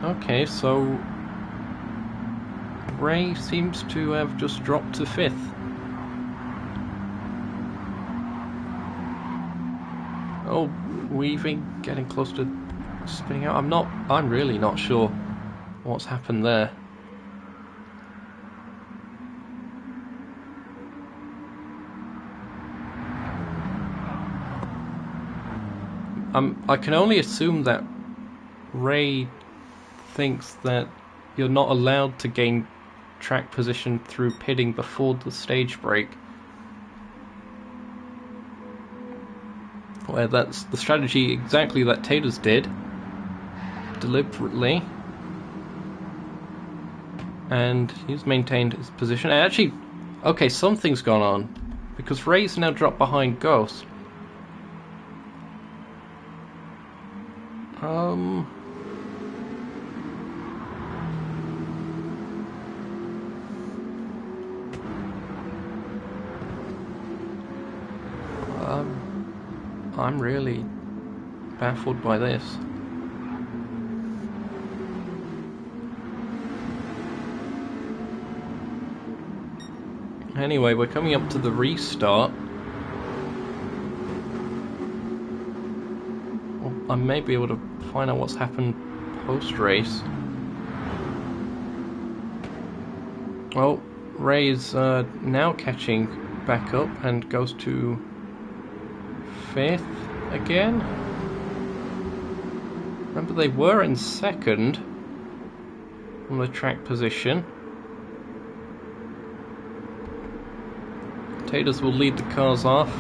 [SPEAKER 1] Okay, so Ray seems to have just dropped to 5th. Oh, weaving, getting close to spinning out. I'm really not sure what's happened there. I can only assume that Ray thinks that you're not allowed to gain track position through pitting before the stage break. Where that's the strategy exactly that Taters did, deliberately, and he's maintained his position. And actually, okay, something's gone on, because Ray's now dropped behind Ghost. I'm really baffled by this. Anyway, we're coming up to the restart. Well, I may be able to find out what's happened post-race. Well, Ray is now catching back up and goes to 5th again. Remember, they were in 2nd on the track position. Taters will lead the cars off.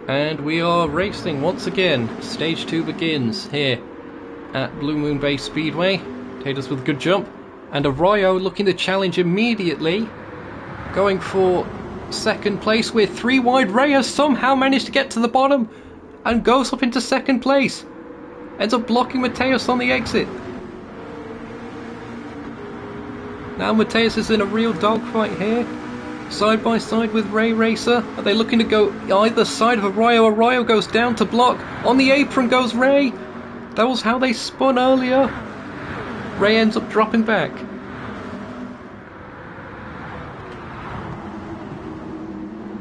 [SPEAKER 1] And we are racing once again. Stage 2 begins here at Blue Moon Bay Speedway. Taters with a good jump. And Arroyo looking to challenge immediately. Going for 2nd place with 3 wide. Ray has somehow managed to get to the bottom and goes up into 2nd place. Ends up blocking Mateus on the exit. Now Mateus is in a real dogfight here. Side by side with Ray Racer. Are they looking to go either side of Arroyo? Arroyo goes down to block. On the apron goes Ray. That was how they spun earlier. Ray ends up dropping back.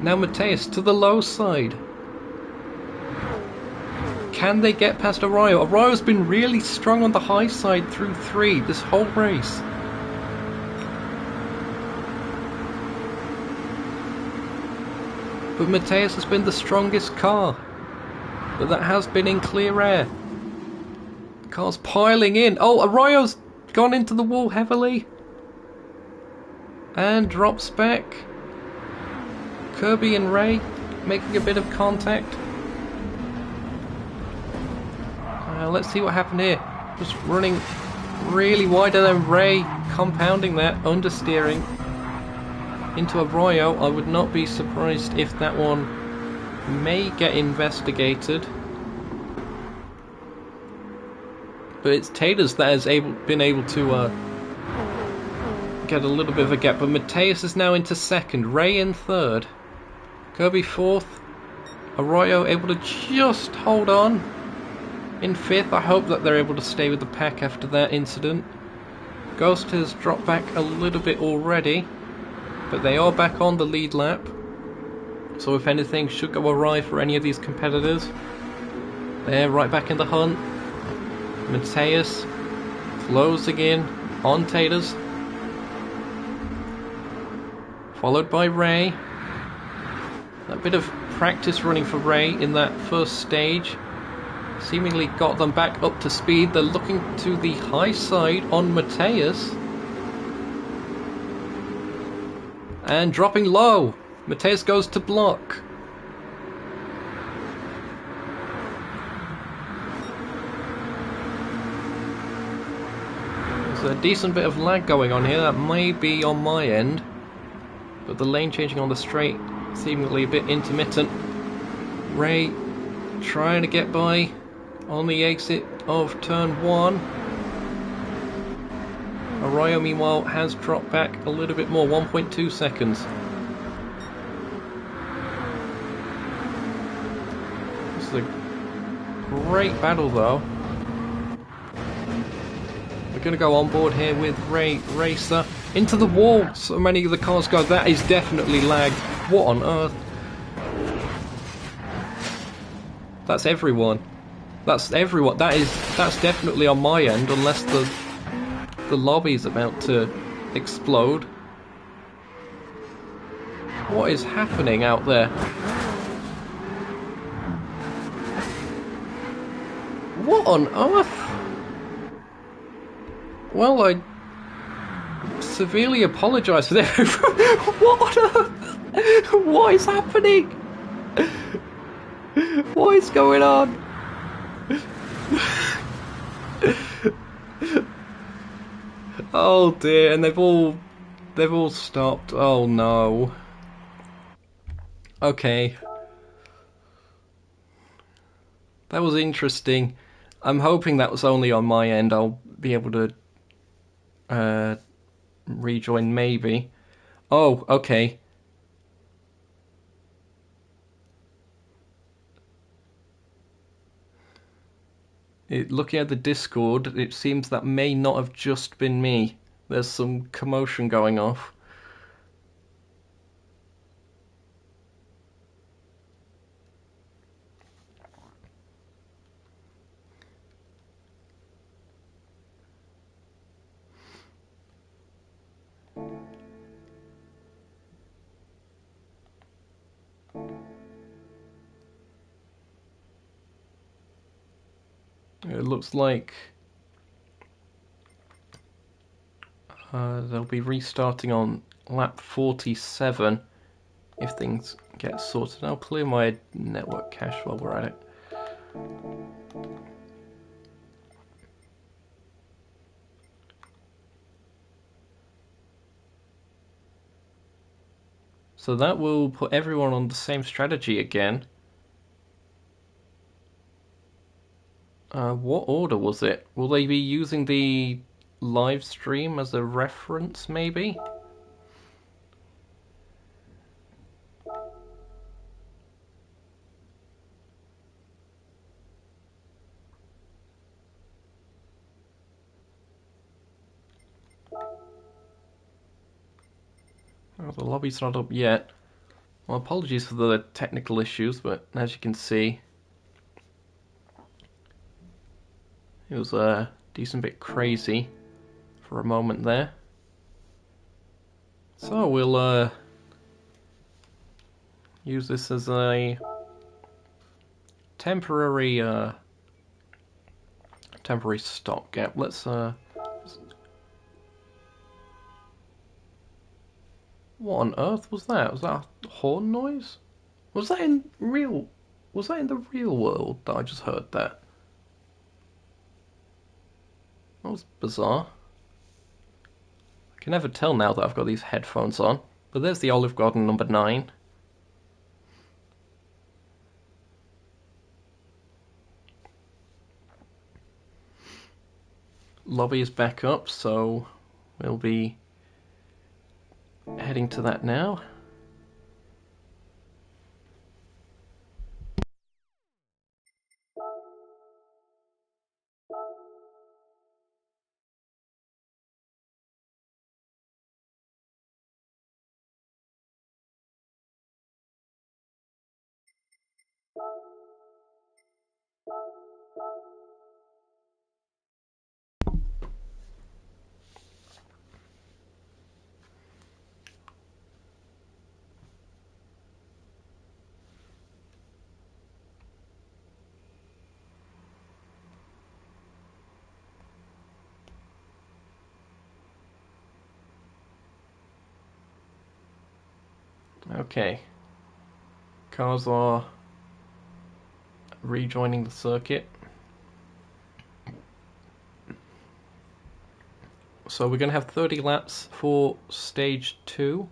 [SPEAKER 1] Now Mateus to the low side. Can they get past Arroyo? Arroyo's been really strong on the high side through 3 this whole race. But Mateus has been the strongest car. But that has been in clear air. Cars piling in. Oh, Arroyo's gone into the wall heavily. And drops back. Kirby and Ray making a bit of contact. Let's see what happened here. Just running really wide, and then Ray compounding that, understeering into Arroyo. I would not be surprised if that one may get investigated. But it's Taters that has been able to get a little bit of a gap, but Mateus is now into second, Ray in third, Kirby fourth, Arroyo able to just hold on in fifth. I hope that they're able to stay with the pack after that incident. Ghost has dropped back a little bit already, but they are back on the lead lap, so if anything should go awry for any of these competitors, they're right back in the hunt. Mateus closing in on Taters, followed by Ray. A bit of practice running for Ray in that first stage seemingly got them back up to speed. They're looking to the high side on Mateus and dropping low. Mateus goes to block. There's a decent bit of lag going on here. That may be on my end, but the lane changing on the straight seemingly a bit intermittent. Ray trying to get by on the exit of turn 1. Arroyo meanwhile has dropped back a little bit more, 1.2 seconds. This is a great battle though. We're going to go on board here with Ray Racer. Into the wall, so many of the cars go. That is definitely lag. What on earth? That's everyone. That's everyone. That's definitely on my end, unless the lobby's about to explode. What is happening out there? What on earth? Well, I severely apologise for that. What on earth? What is happening? What is going on? Oh dear, and they've all stopped. Oh no. Okay. That was interesting. I'm hoping that was only on my end. I'll be able to rejoin maybe. Oh, okay. Looking at the Discord, it seems that may not have just been me. There's some commotion going off. It looks like they'll be restarting on lap 47 if things get sorted. I'll clear my network cache while we're at it. So that will put everyone on the same strategy again. What order was it? Will they be using the live stream as a reference, maybe? Oh, the lobby's not up yet. Well, apologies for the technical issues, but as you can see, it was a decent bit crazy for a moment there. So we'll use this as a temporary stopgap. Let's what on earth was that? Was that a horn noise? Was that in the real world that I just heard that? That was bizarre. I can never tell now that I've got these headphones on. But there's the Olive Garden number 9. Lobby is back up, so we'll be heading to that now. Okay, cars are rejoining the circuit. So we're going to have 30 laps for stage 2.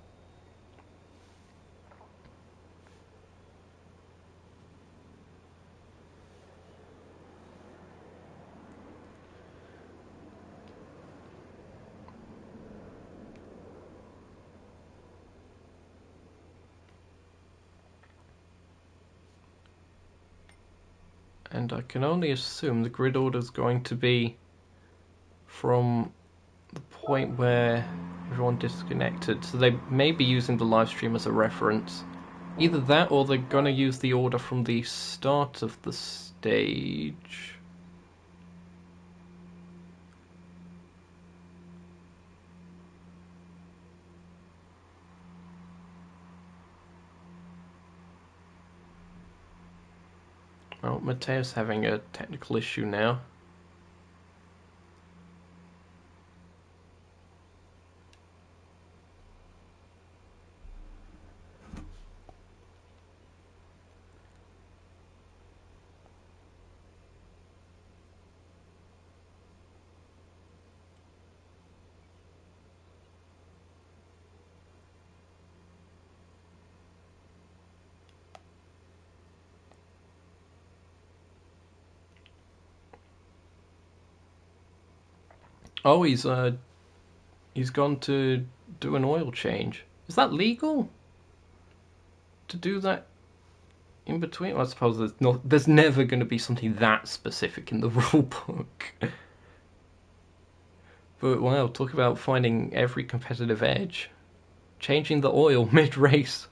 [SPEAKER 1] And I can only assume the grid order is going to be from the point where everyone disconnected. So they may be using the live stream as a reference. Either that or they're going to use the order from the start of the stage. Oh, Mateo's having a technical issue now. Oh, he's gone to do an oil change. Is that legal? To do that in between? Well, I suppose there's never going to be something that specific in the rule book. But wow, talk about finding every competitive edge. Changing the oil mid-race.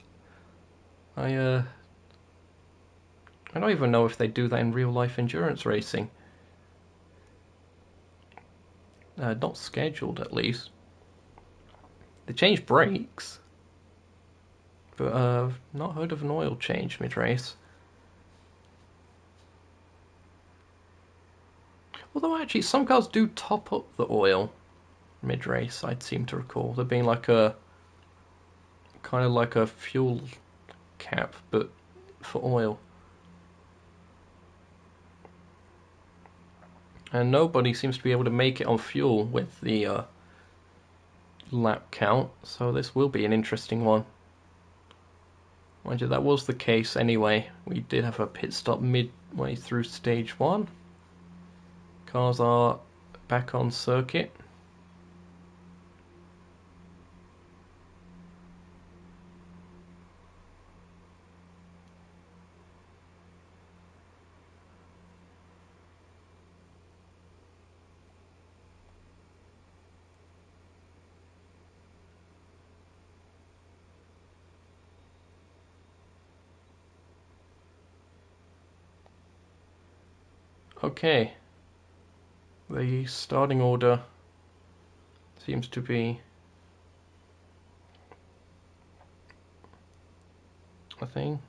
[SPEAKER 1] I don't even know if they do that in real-life endurance racing. Not scheduled, at least. They change brakes, but I've not heard of an oil change mid-race. Although actually, some cars do top up the oil mid-race. I'd seem to recall there being like a kind of like a fuel cap, but for oil. And nobody seems to be able to make it on fuel with the lap count, so this will be an interesting one. Mind you, that was the case anyway. We did have a pit stop midway through stage 1. Cars are back on circuit. Okay, the starting order seems to be, a thing.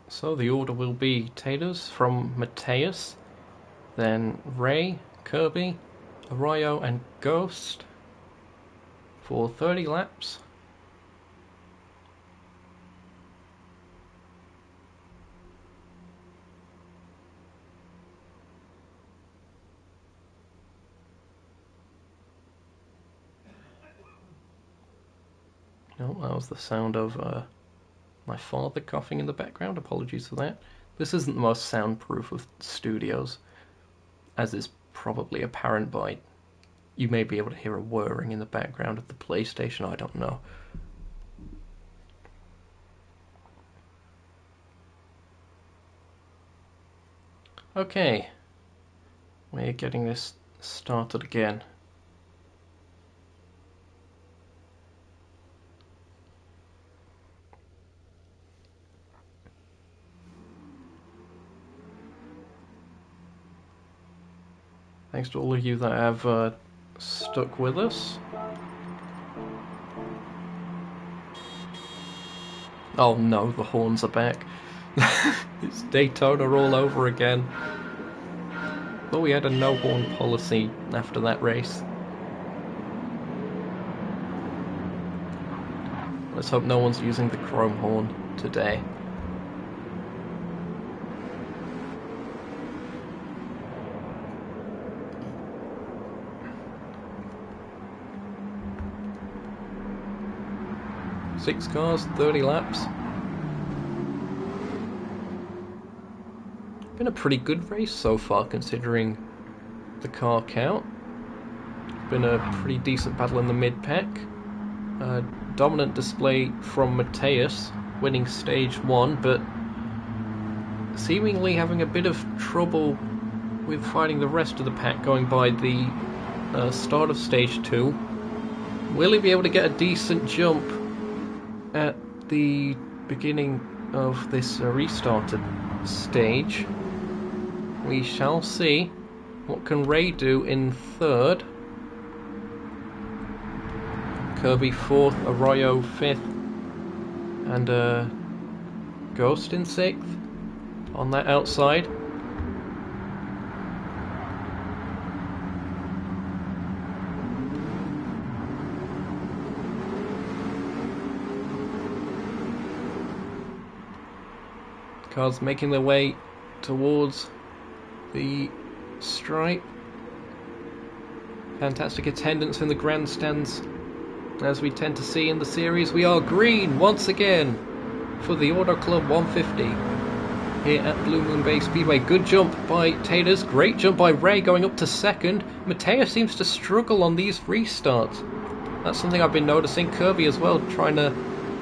[SPEAKER 1] So the order will be Taylor's from Mateus, then Ray, Kirby, Arroyo and Ghost for 30 laps. Oh, that was the sound of my father coughing in the background. Apologies for that. This isn't the most soundproof of studios, as is probably apparent by... You may be able to hear a whirring in the background of the PlayStation, I don't know. Okay, we're getting this started again. Thanks to all of you that have stuck with us. Oh no, the horns are back. It's Daytona all over again. Thought we had a no horn policy after that race. Let's hope no one's using the chrome horn today. Six cars, 30 laps. Been a pretty good race so far considering the car count. Been a pretty decent battle in the mid-pack. Dominant display from Mateus, winning stage 1, but seemingly having a bit of trouble with fighting the rest of the pack going by the start of stage 2. Will he be able to get a decent jump at the beginning of this restarted stage? We shall see. What can Ray do in third? Kirby 4th, Arroyo 5th, and Ghost in 6th on that outside. Cars making their way towards the stripe. Fantastic attendance in the grandstands, as we tend to see in the series. We are green once again for the Auto Club 150 here at Blue Moon Bay Speedway. Good jump by Taters, great jump by Ray going up to second. Mateo seems to struggle on these restarts. That's something I've been noticing. Kirby as well trying to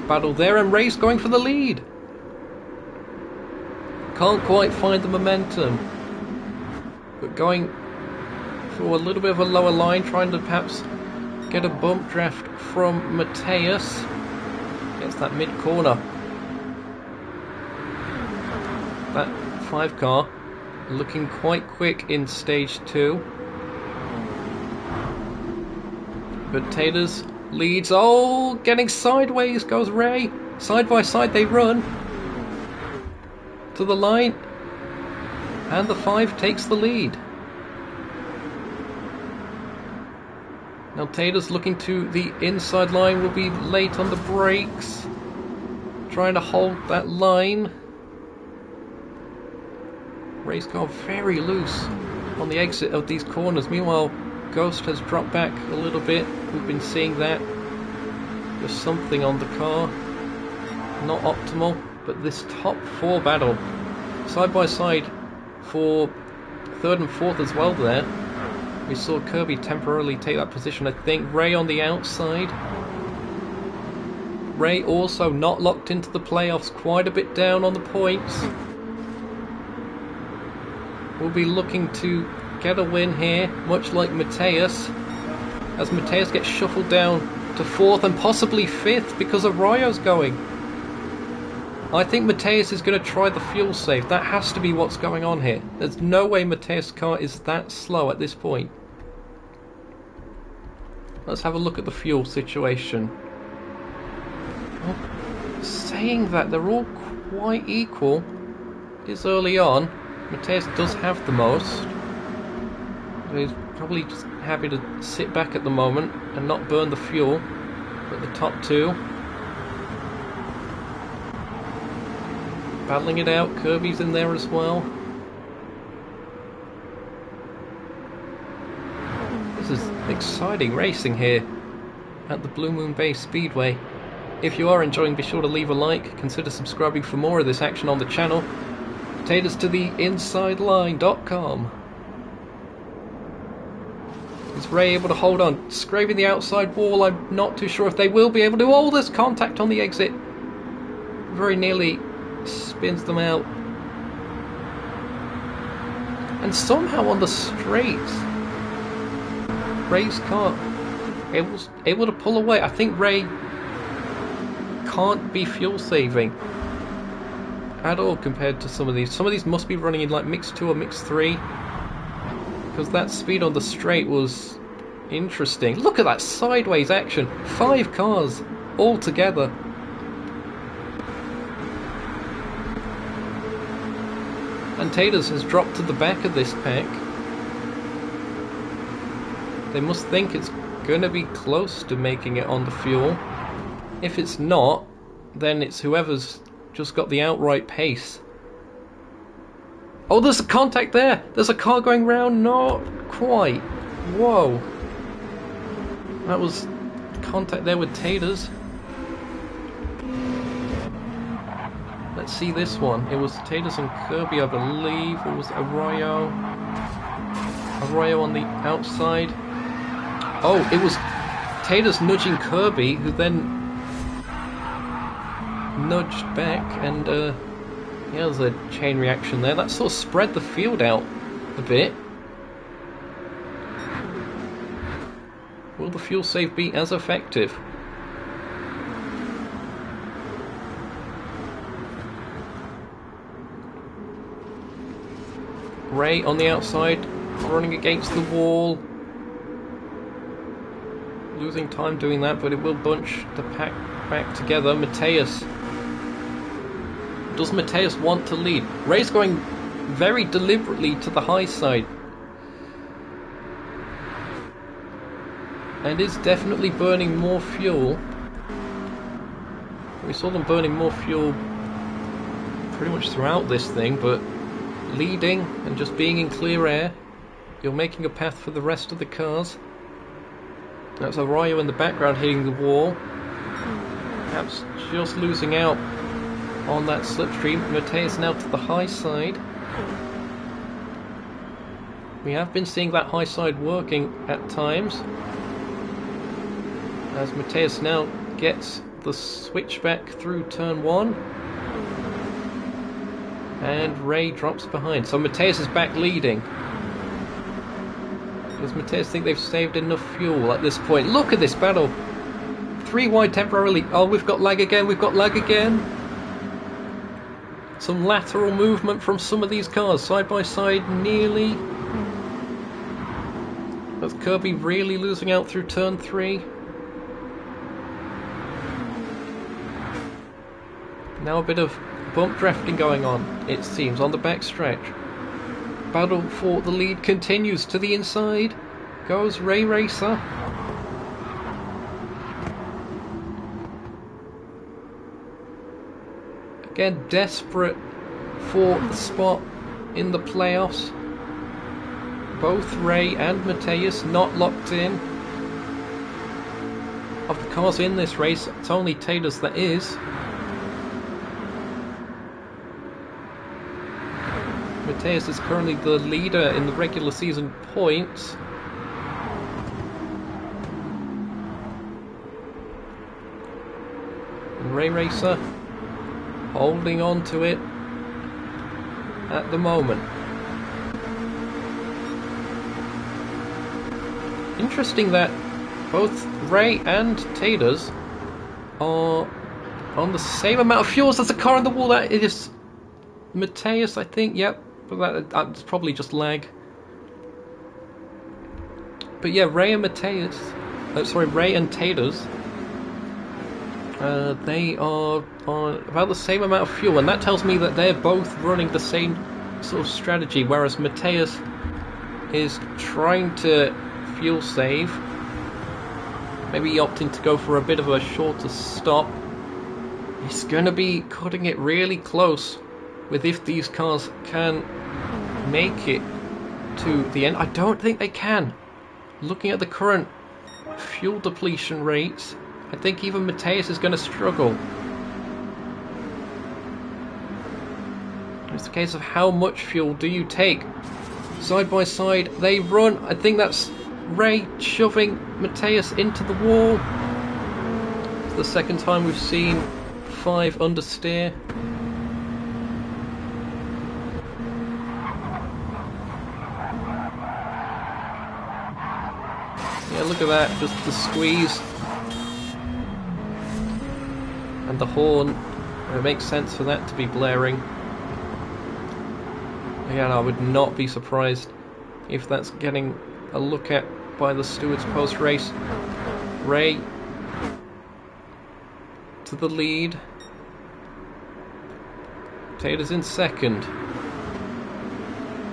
[SPEAKER 1] battle there, and Ray's going for the lead. Can't quite find the momentum, but going for a little bit of a lower line, trying to perhaps get a bump draft from Mateus. Gets that mid-corner. That 5 car looking quite quick in stage 2. But Taters leads. Oh, getting sideways goes Ray. Side by side they run to the line, and the 5 takes the lead. Now Taters looking to the inside line, will be late on the brakes, trying to hold that line. Race car very loose on the exit of these corners. Meanwhile, Ghost has dropped back a little bit. We've been seeing that. There's something on the car. Not optimal, but this top 4 battle, side by side for 3rd and 4th as well there. We saw Kirby temporarily take that position, I think. Ray on the outside. Ray also not locked into the playoffs, quite a bit down on the points. We'll be looking to get a win here, much like Mateus, as Mateus gets shuffled down to 4th and possibly 5th because Arroyo's going. I think Mateus is going to try the fuel save. That has to be what's going on here. There's no way Mateus' car is that slow at this point. Let's have a look at the fuel situation. Well, saying that they're all quite equal is early on. Mateus does have the most. He's probably just happy to sit back at the moment and not burn the fuel. But the top two battling it out. Kirby's in there as well. This is exciting racing here at the Blue Moon Bay Speedway. If you are enjoying, be sure to leave a like. Consider subscribing for more of this action on the channel. Take us to the InsideLine.com. Is Ray able to hold on? Scraping the outside wall, I'm not too sure if they will be able to. Oh, there's contact on the exit. Very nearly spins them out. And somehow on the straights, Ray's car able to pull away. I think Ray can't be fuel saving at all compared to some of these. Some of these must be running in like mix 2 or mix 3. Because that speed on the straight was interesting. Look at that sideways action. 5 cars all together. And Taters has dropped to the back of this pack. They must think it's going to be close to making it on the fuel. If it's not, then it's whoever's just got the outright pace. Oh, there's a contact there! There's a car going round, not quite. Whoa. That was contact there with Taters. Let's see this one. It was Taters and Kirby, I believe. It was Arroyo. Arroyo on the outside. Oh, it was Taters nudging Kirby, who then nudged back, and yeah, there's a chain reaction there. That sort of spread the field out a bit. Will the fuel save be as effective? Ray on the outside, running against the wall. Losing time doing that, but it will bunch the pack back together. Mateus. Does Mateus want to lead? Ray's going very deliberately to the high side. And is definitely burning more fuel. We saw them burning more fuel pretty much throughout this thing, but leading and just being in clear air, you're making a path for the rest of the cars. That's Arroyo in the background hitting the wall. Perhaps just losing out on that slipstream. Mateus now to the high side. We have been seeing that high side working at times. As Mateus now gets the switchback through turn 1. And Ray drops behind. So Mateus is back leading. Does Mateus think they've saved enough fuel at this point? Look at this battle. 3 wide temporarily. Oh, we've got lag again. We've got lag again. Some lateral movement from some of these cars. Side by side nearly. That's Kirby really losing out through turn 3. Now a bit of bump drafting going on, it seems, on the backstretch. Battle for the lead continues. To the inside goes Ray Racer. Again, desperate for the spot in the playoffs. Both Ray and Mateus not locked in. Of the cars in this race, it's only Taters that is. Mateus is currently the leader in the regular season points. And Ray Racer holding on to it at the moment. Interesting that both Ray and Taters are on the same amount of fuels as the car on the wall. That is Mateus, I think. Yep. But that's probably just lag. But yeah, Ray and Mateus, Ray and Taters, they are on about the same amount of fuel, and that tells me that they're both running the same sort of strategy, whereas Mateus is trying to fuel save. Maybe opting to go for a bit of a shorter stop. He's going to be cutting it really close with if these cars can make it to the end. I don't think they can. Looking at the current fuel depletion rates, I think even Mateus is going to struggle. It's a case of how much fuel do you take. Side by side they run. I think that's Ray shoving Mateus into the wall. It's the second time we've seen 5 understeer. Yeah, look at that, just the squeeze. And the horn. It makes sense for that to be blaring. Again, I would not be surprised if that's getting a look at by the stewards post-race. Ray to the lead. Taylor's in second.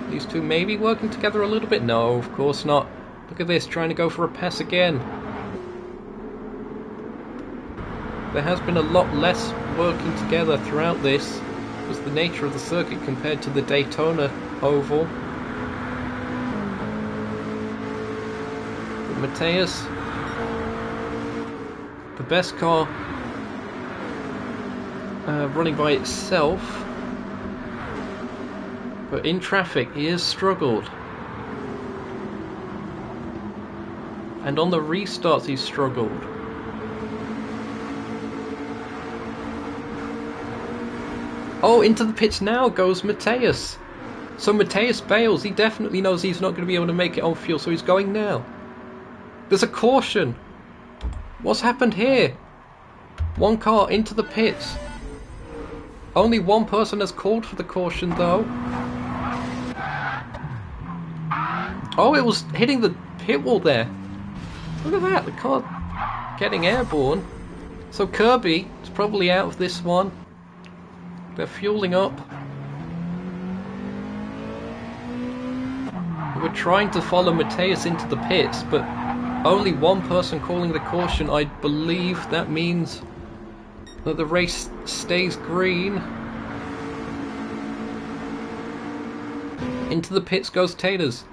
[SPEAKER 1] These two may be working together a little bit. No, of course not. Look at this, trying to go for a pass again. There has been a lot less working together throughout this. Was the nature of the circuit compared to the Daytona Oval. But Mateus, the best car running by itself, but in traffic he has struggled. And on the restarts he's struggled. Oh, into the pits now goes Mateus. So Mateus bails. He definitely knows he's not going to be able to make it on fuel, so he's going now. There's a caution. What's happened here? One car into the pits. Only one person has called for the caution, though. Oh, it was hitting the pit wall there. Look at that, the car getting airborne. So Kirby is probably out of this one. They're fueling up. We're trying to follow Mateus into the pits, but only one person calling the caution. I believe that means that the race stays green. Into the pits goes Taylor's.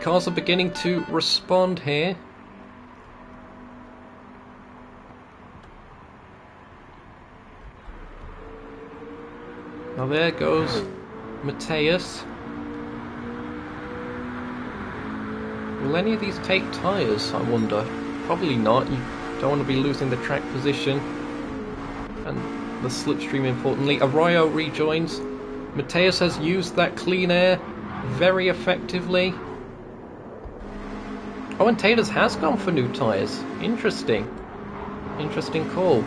[SPEAKER 1] Cars are beginning to respond here. Now there goes Mateus. Will any of these take tyres, I wonder? Probably not. You don't want to be losing the track position. And the slipstream, importantly. Arroyo rejoins. Mateus has used that clean air very effectively. Oh, and Taylor's has gone for new tyres. Interesting. Interesting call.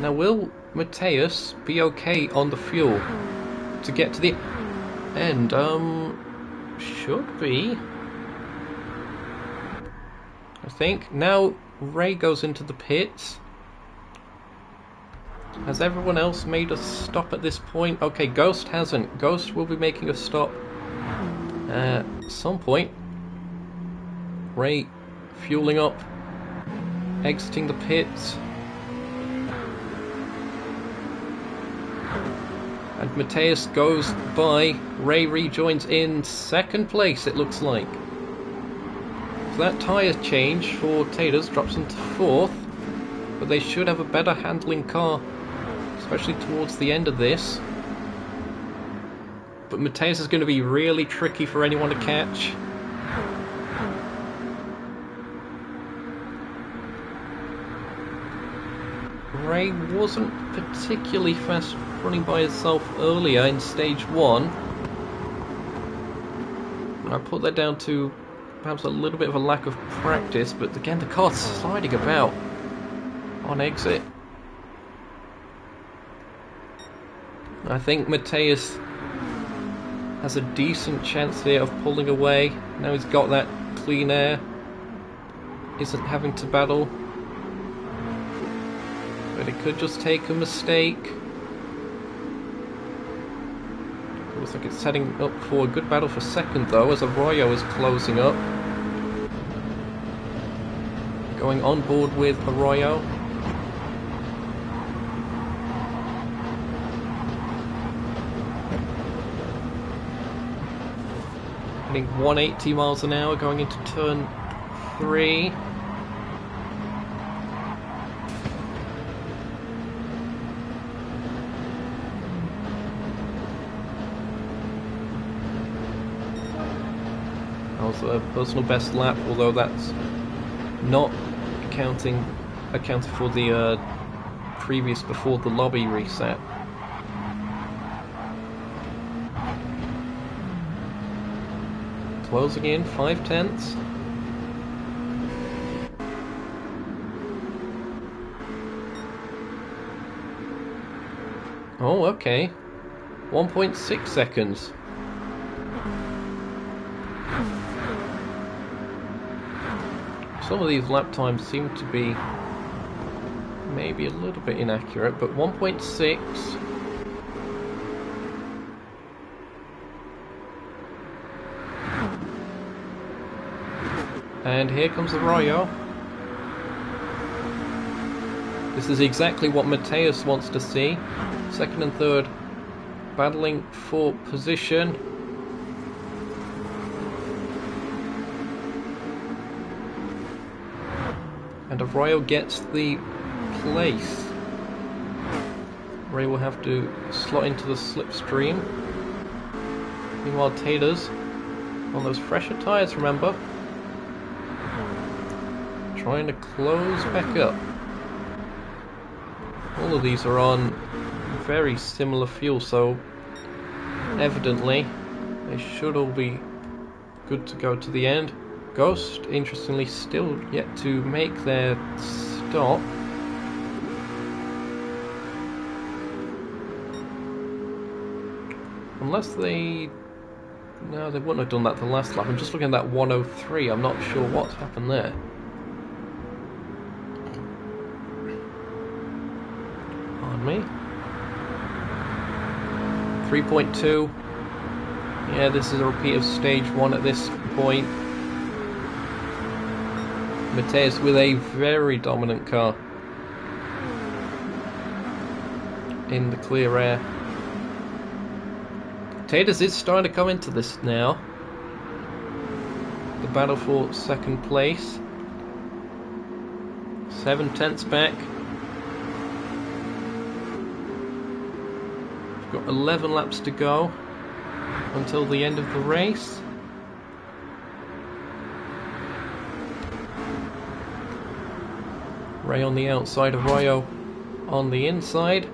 [SPEAKER 1] Now, will Mateus be okay on the fuel to get to the end? Should be. I think. Now, Ray goes into the pits. Has everyone else made a stop at this point? Okay, Ghost hasn't. Ghost will be making a stop at some point. Ray fueling up, exiting the pits. And Mateus goes by. Ray rejoins in second place, it looks like. So that tyre change for Taylor's drops them to fourth. But they should have a better handling car, especially towards the end of this. But Mateus is going to be really tricky for anyone to catch. Ray wasn't particularly fast running by himself earlier in stage 1. I put that down to perhaps a little bit of a lack of practice, but again the car's sliding about on exit. I think Mateus has a decent chance here of pulling away. Now he's got that clean air. Isn't having to battle. But it could just take a mistake. Looks like it's setting up for a good battle for second though, as Arroyo is closing up. Going on board with Arroyo. Hitting 180 miles an hour going into turn 3. Also a personal best lap, although that's not accounted for the previous before the lobby reset. Closing in 5/10. Oh, okay. 1.6 seconds. Some of these lap times seem to be maybe a little bit inaccurate, but 1.6. And here comes Arroyo. This is exactly what Mateus wants to see. Second and third battling for position. And Arroyo gets the place. Ray will have to slot into the slipstream. Meanwhile, Taters on those fresher tyres, remember? Trying to close back up. All of these are on very similar fuel, so evidently they should all be good to go to the end. Ghost, interestingly, still yet to make their stop. Unless they... No, they wouldn't have done that the last lap. I'm just looking at that 103. I'm not sure what's happened there. Pardon me. 3.2. Yeah, this is a repeat of stage 1 at this point. Mateus with a very dominant car in the clear air. Taters is starting to come into this now. The battle for second place. 7/10 back. We've got 11 laps to go until the end of the race. Ray on the outside, Arroyo on the inside.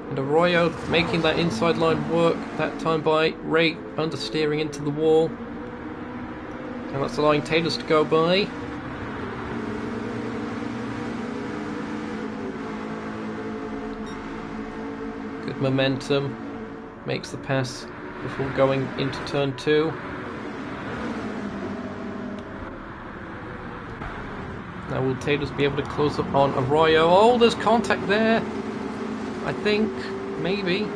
[SPEAKER 1] And Arroyo making that inside line work, that time by Ray understeering into the wall. And that's allowing Taters to go by. Good momentum. Makes the pass before going into turn 2. Now will Taters be able to close up on Arroyo? Oh, there's contact there! I think, maybe.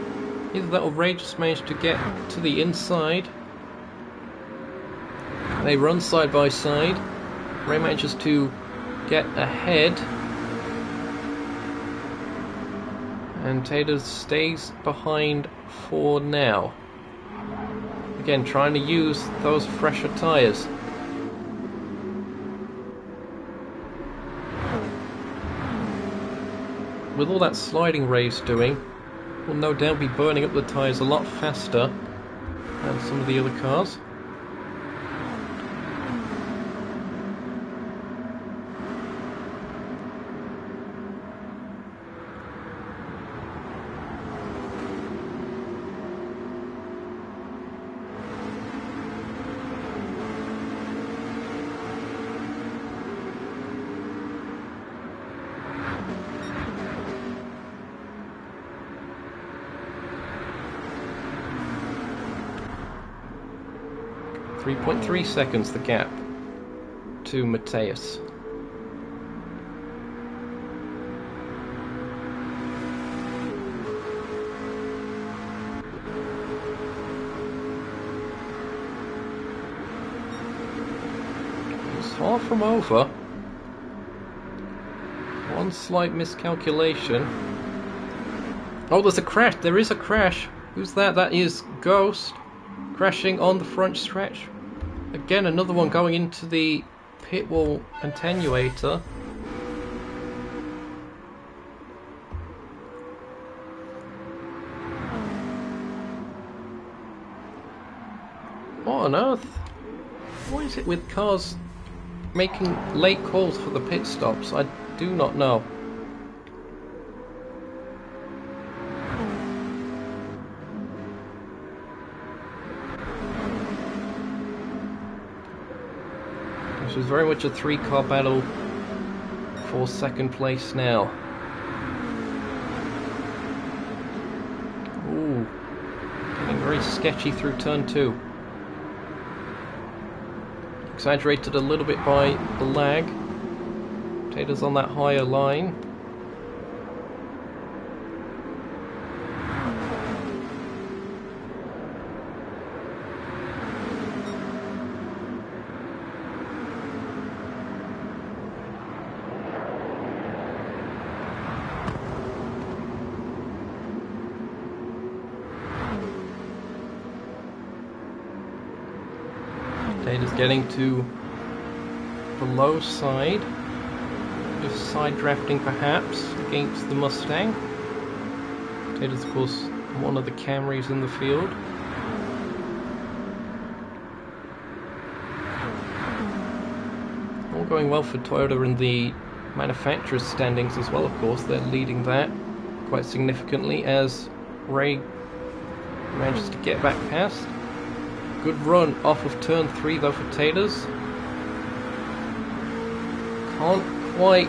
[SPEAKER 1] Either that or Ray just managed to get to the inside. They run side by side. Ray manages to get ahead. And Taters stays behind for now. Again, trying to use those fresher tyres. With all that sliding Ray's doing, will no doubt be burning up the tyres a lot faster than some of the other cars. .3 seconds the gap to Mateus. far from over. One slight miscalculation. Oh, there's a crash. There is a crash. Who's that? That is Ghost. Crashing on the front stretch. Again, another one going into the pit wall attenuator. What on earth? What is it with cars making late calls for the pit stops? I do not know. This is very much a three-car battle for second place now. Ooh, getting very sketchy through turn 2. Exaggerated a little bit by the lag. Tater's on that higher line. Tater's getting to the low side, just side drafting perhaps against the Mustang. Tater's of course one of the Camrys in the field. All going well for Toyota in the manufacturer's standings as well, of course. They're leading that quite significantly as Ray manages to get back past. Good run off of turn 3 though for Taters. Can't quite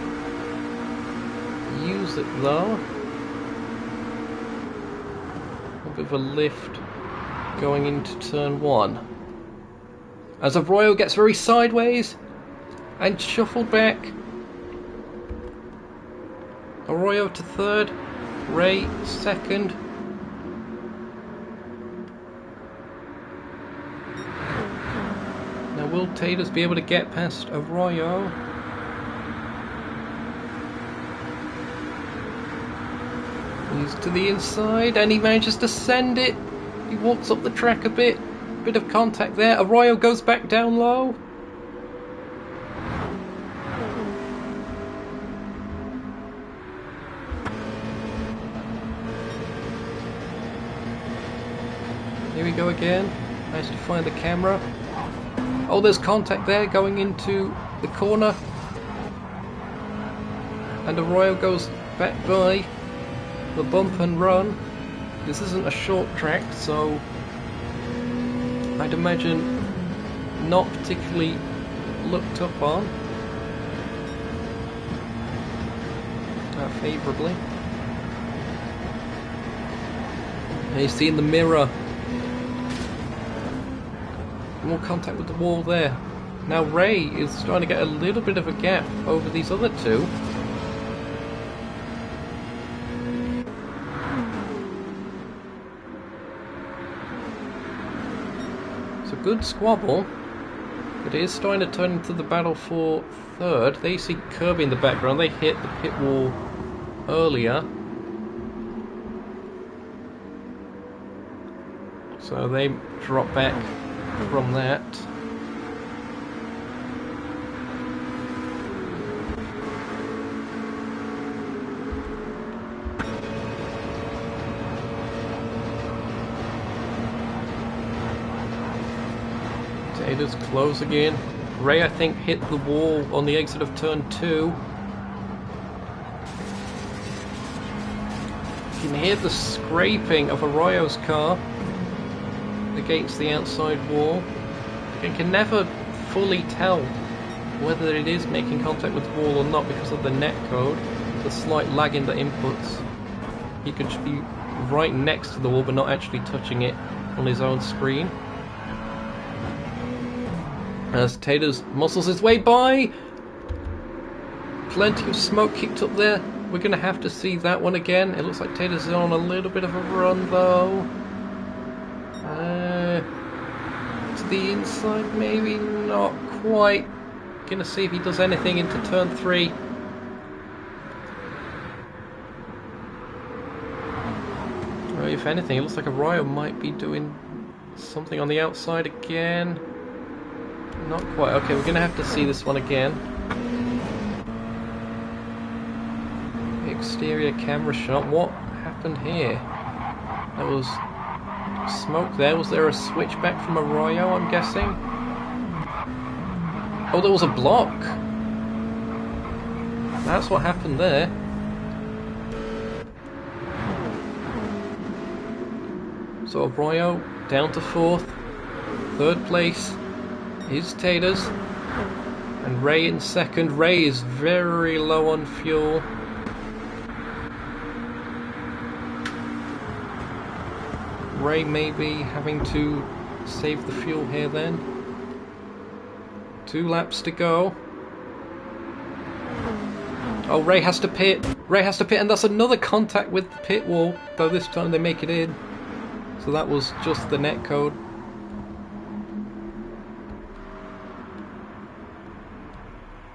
[SPEAKER 1] use it though. A bit of a lift going into turn 1. As Arroyo gets very sideways and shuffled back. Arroyo to third, Ray second. Will Taters be able to get past Arroyo? He's to the inside and he manages to send it. He walks up the track a bit. Bit of contact there. Arroyo goes back down low. Here we go again. Nice to find the camera. Oh, there's contact there going into the corner. And Arroyo goes back by the bump and run. This isn't a short track, so I'd imagine not particularly looked up on favourably. And you see in the mirror, more contact with the wall there. Now Ray is starting to get a little bit of a gap over these other two. It's a good squabble, but it is starting to turn into the battle for third. There you see Kirby in the background. They hit the pit wall earlier, so they drop back from that. Taters close again. Ray, I think, hit the wall on the exit of turn 2. You can hear the scraping of Arroyo's car against the outside wall. You can never fully tell whether it is making contact with the wall or not because of the net code, the slight lag in the inputs. He could be right next to the wall but not actually touching it on his own screen. As Taters muscles his way by, plenty of smoke kicked up there. We're going to have to see that one again. It looks like Taters is on a little bit of a run though. To the inside, maybe not quite. Gonna see if he does anything into turn 3. Well, if anything, it looks like Arroyo might be doing something on the outside again. Not quite. Okay, we're gonna have to see this one again. Exterior camera shot. What happened here? There was smoke there. Was there a switchback from Arroyo, I'm guessing? Oh, there was a block. That's what happened there. So Arroyo down to 4th. 3rd place is Taters. And Ray in 2nd. Ray is very low on fuel. Ray may be having to save the fuel here then. 2 laps to go. Oh, Ray has to pit. Ray has to pit, and that's another contact with the pit wall, though this time they make it in. So that was just the net code.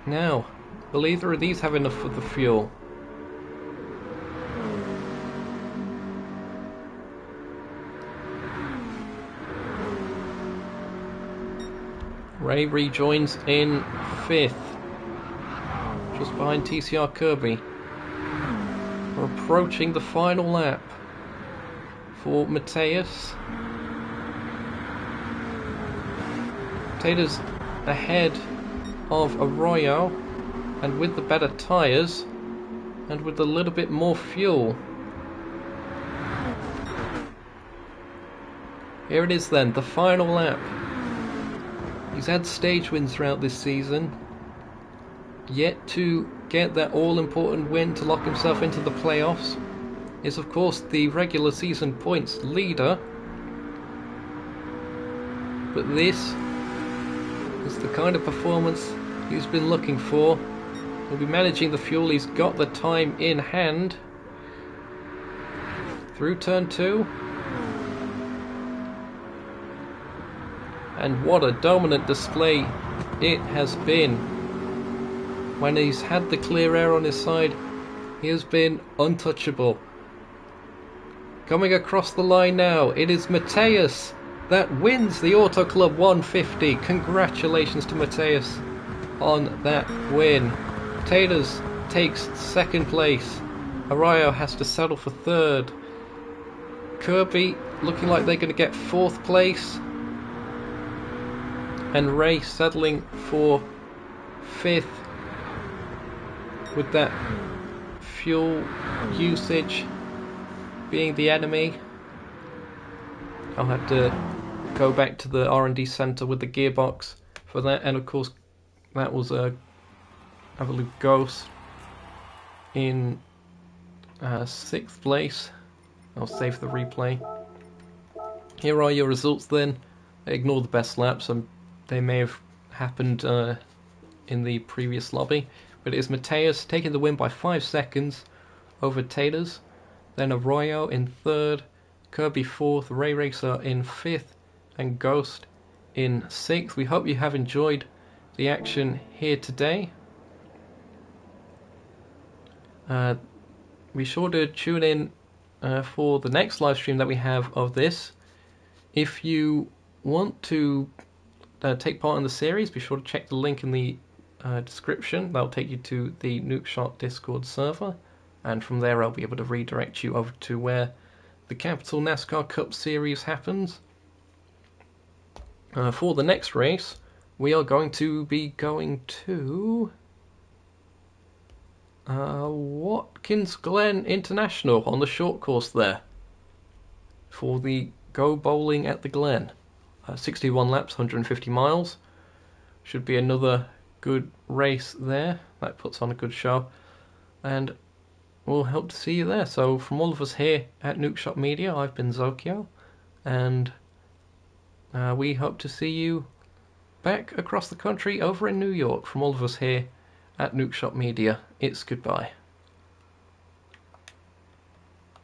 [SPEAKER 1] Now, will either of these have enough of the fuel? Ray rejoins in 5th, just behind TCR Kirby. We're approaching the final lap for Mateus. Taters ahead of Arroyo, and with the better tyres, and with a little bit more fuel. Here it is then, the final lap. He's had stage wins throughout this season, yet to get that all-important win to lock himself into the playoffs. Is of course the regular season points leader, but this is the kind of performance he's been looking for. He'll be managing the fuel, he's got the time in hand. Through turn 2. And what a dominant display it has been. When he's had the clear air on his side, he has been untouchable. Coming across the line now, it is Mateus that wins the Auto Club 150. Congratulations to Mateus on that win. Taters takes 2nd place. Arroyo has to settle for 3rd. Kirby looking like they're going to get 4th place. And Ray settling for 5th with that fuel usage being the enemy. I'll have to go back to the R&D center with the gearbox for that, and of course that was I believe Ghost in 6th place. I'll save the replay. Here are your results then. Ignore the best laps, they may have happened in the previous lobby, but it is Mateus taking the win by 5 seconds over Taters, then Arroyo in 3rd, Kirby 4th, Ray Racer in 5th, and Ghost in 6th. We hope you have enjoyed the action here today. Be sure to tune in for the next live stream that we have of this. If you want to take part in the series, be sure to check the link in the description. That'll take you to the Nukeshot Discord server, and from there I'll be able to redirect you over to where the Capital NASCAR Cup Series happens. For the next race, we are going to be going to Watkins Glen International on the short course there for the Go Bowling at the Glen. 61 laps, 150 miles. Should be another good race there. That puts on a good show. And we'll hope to see you there. So from all of us here at Nukeshot Media, I've been Zokyo. And we hope to see you back across the country over in New York. From all of us here at Nukeshot Media, it's goodbye.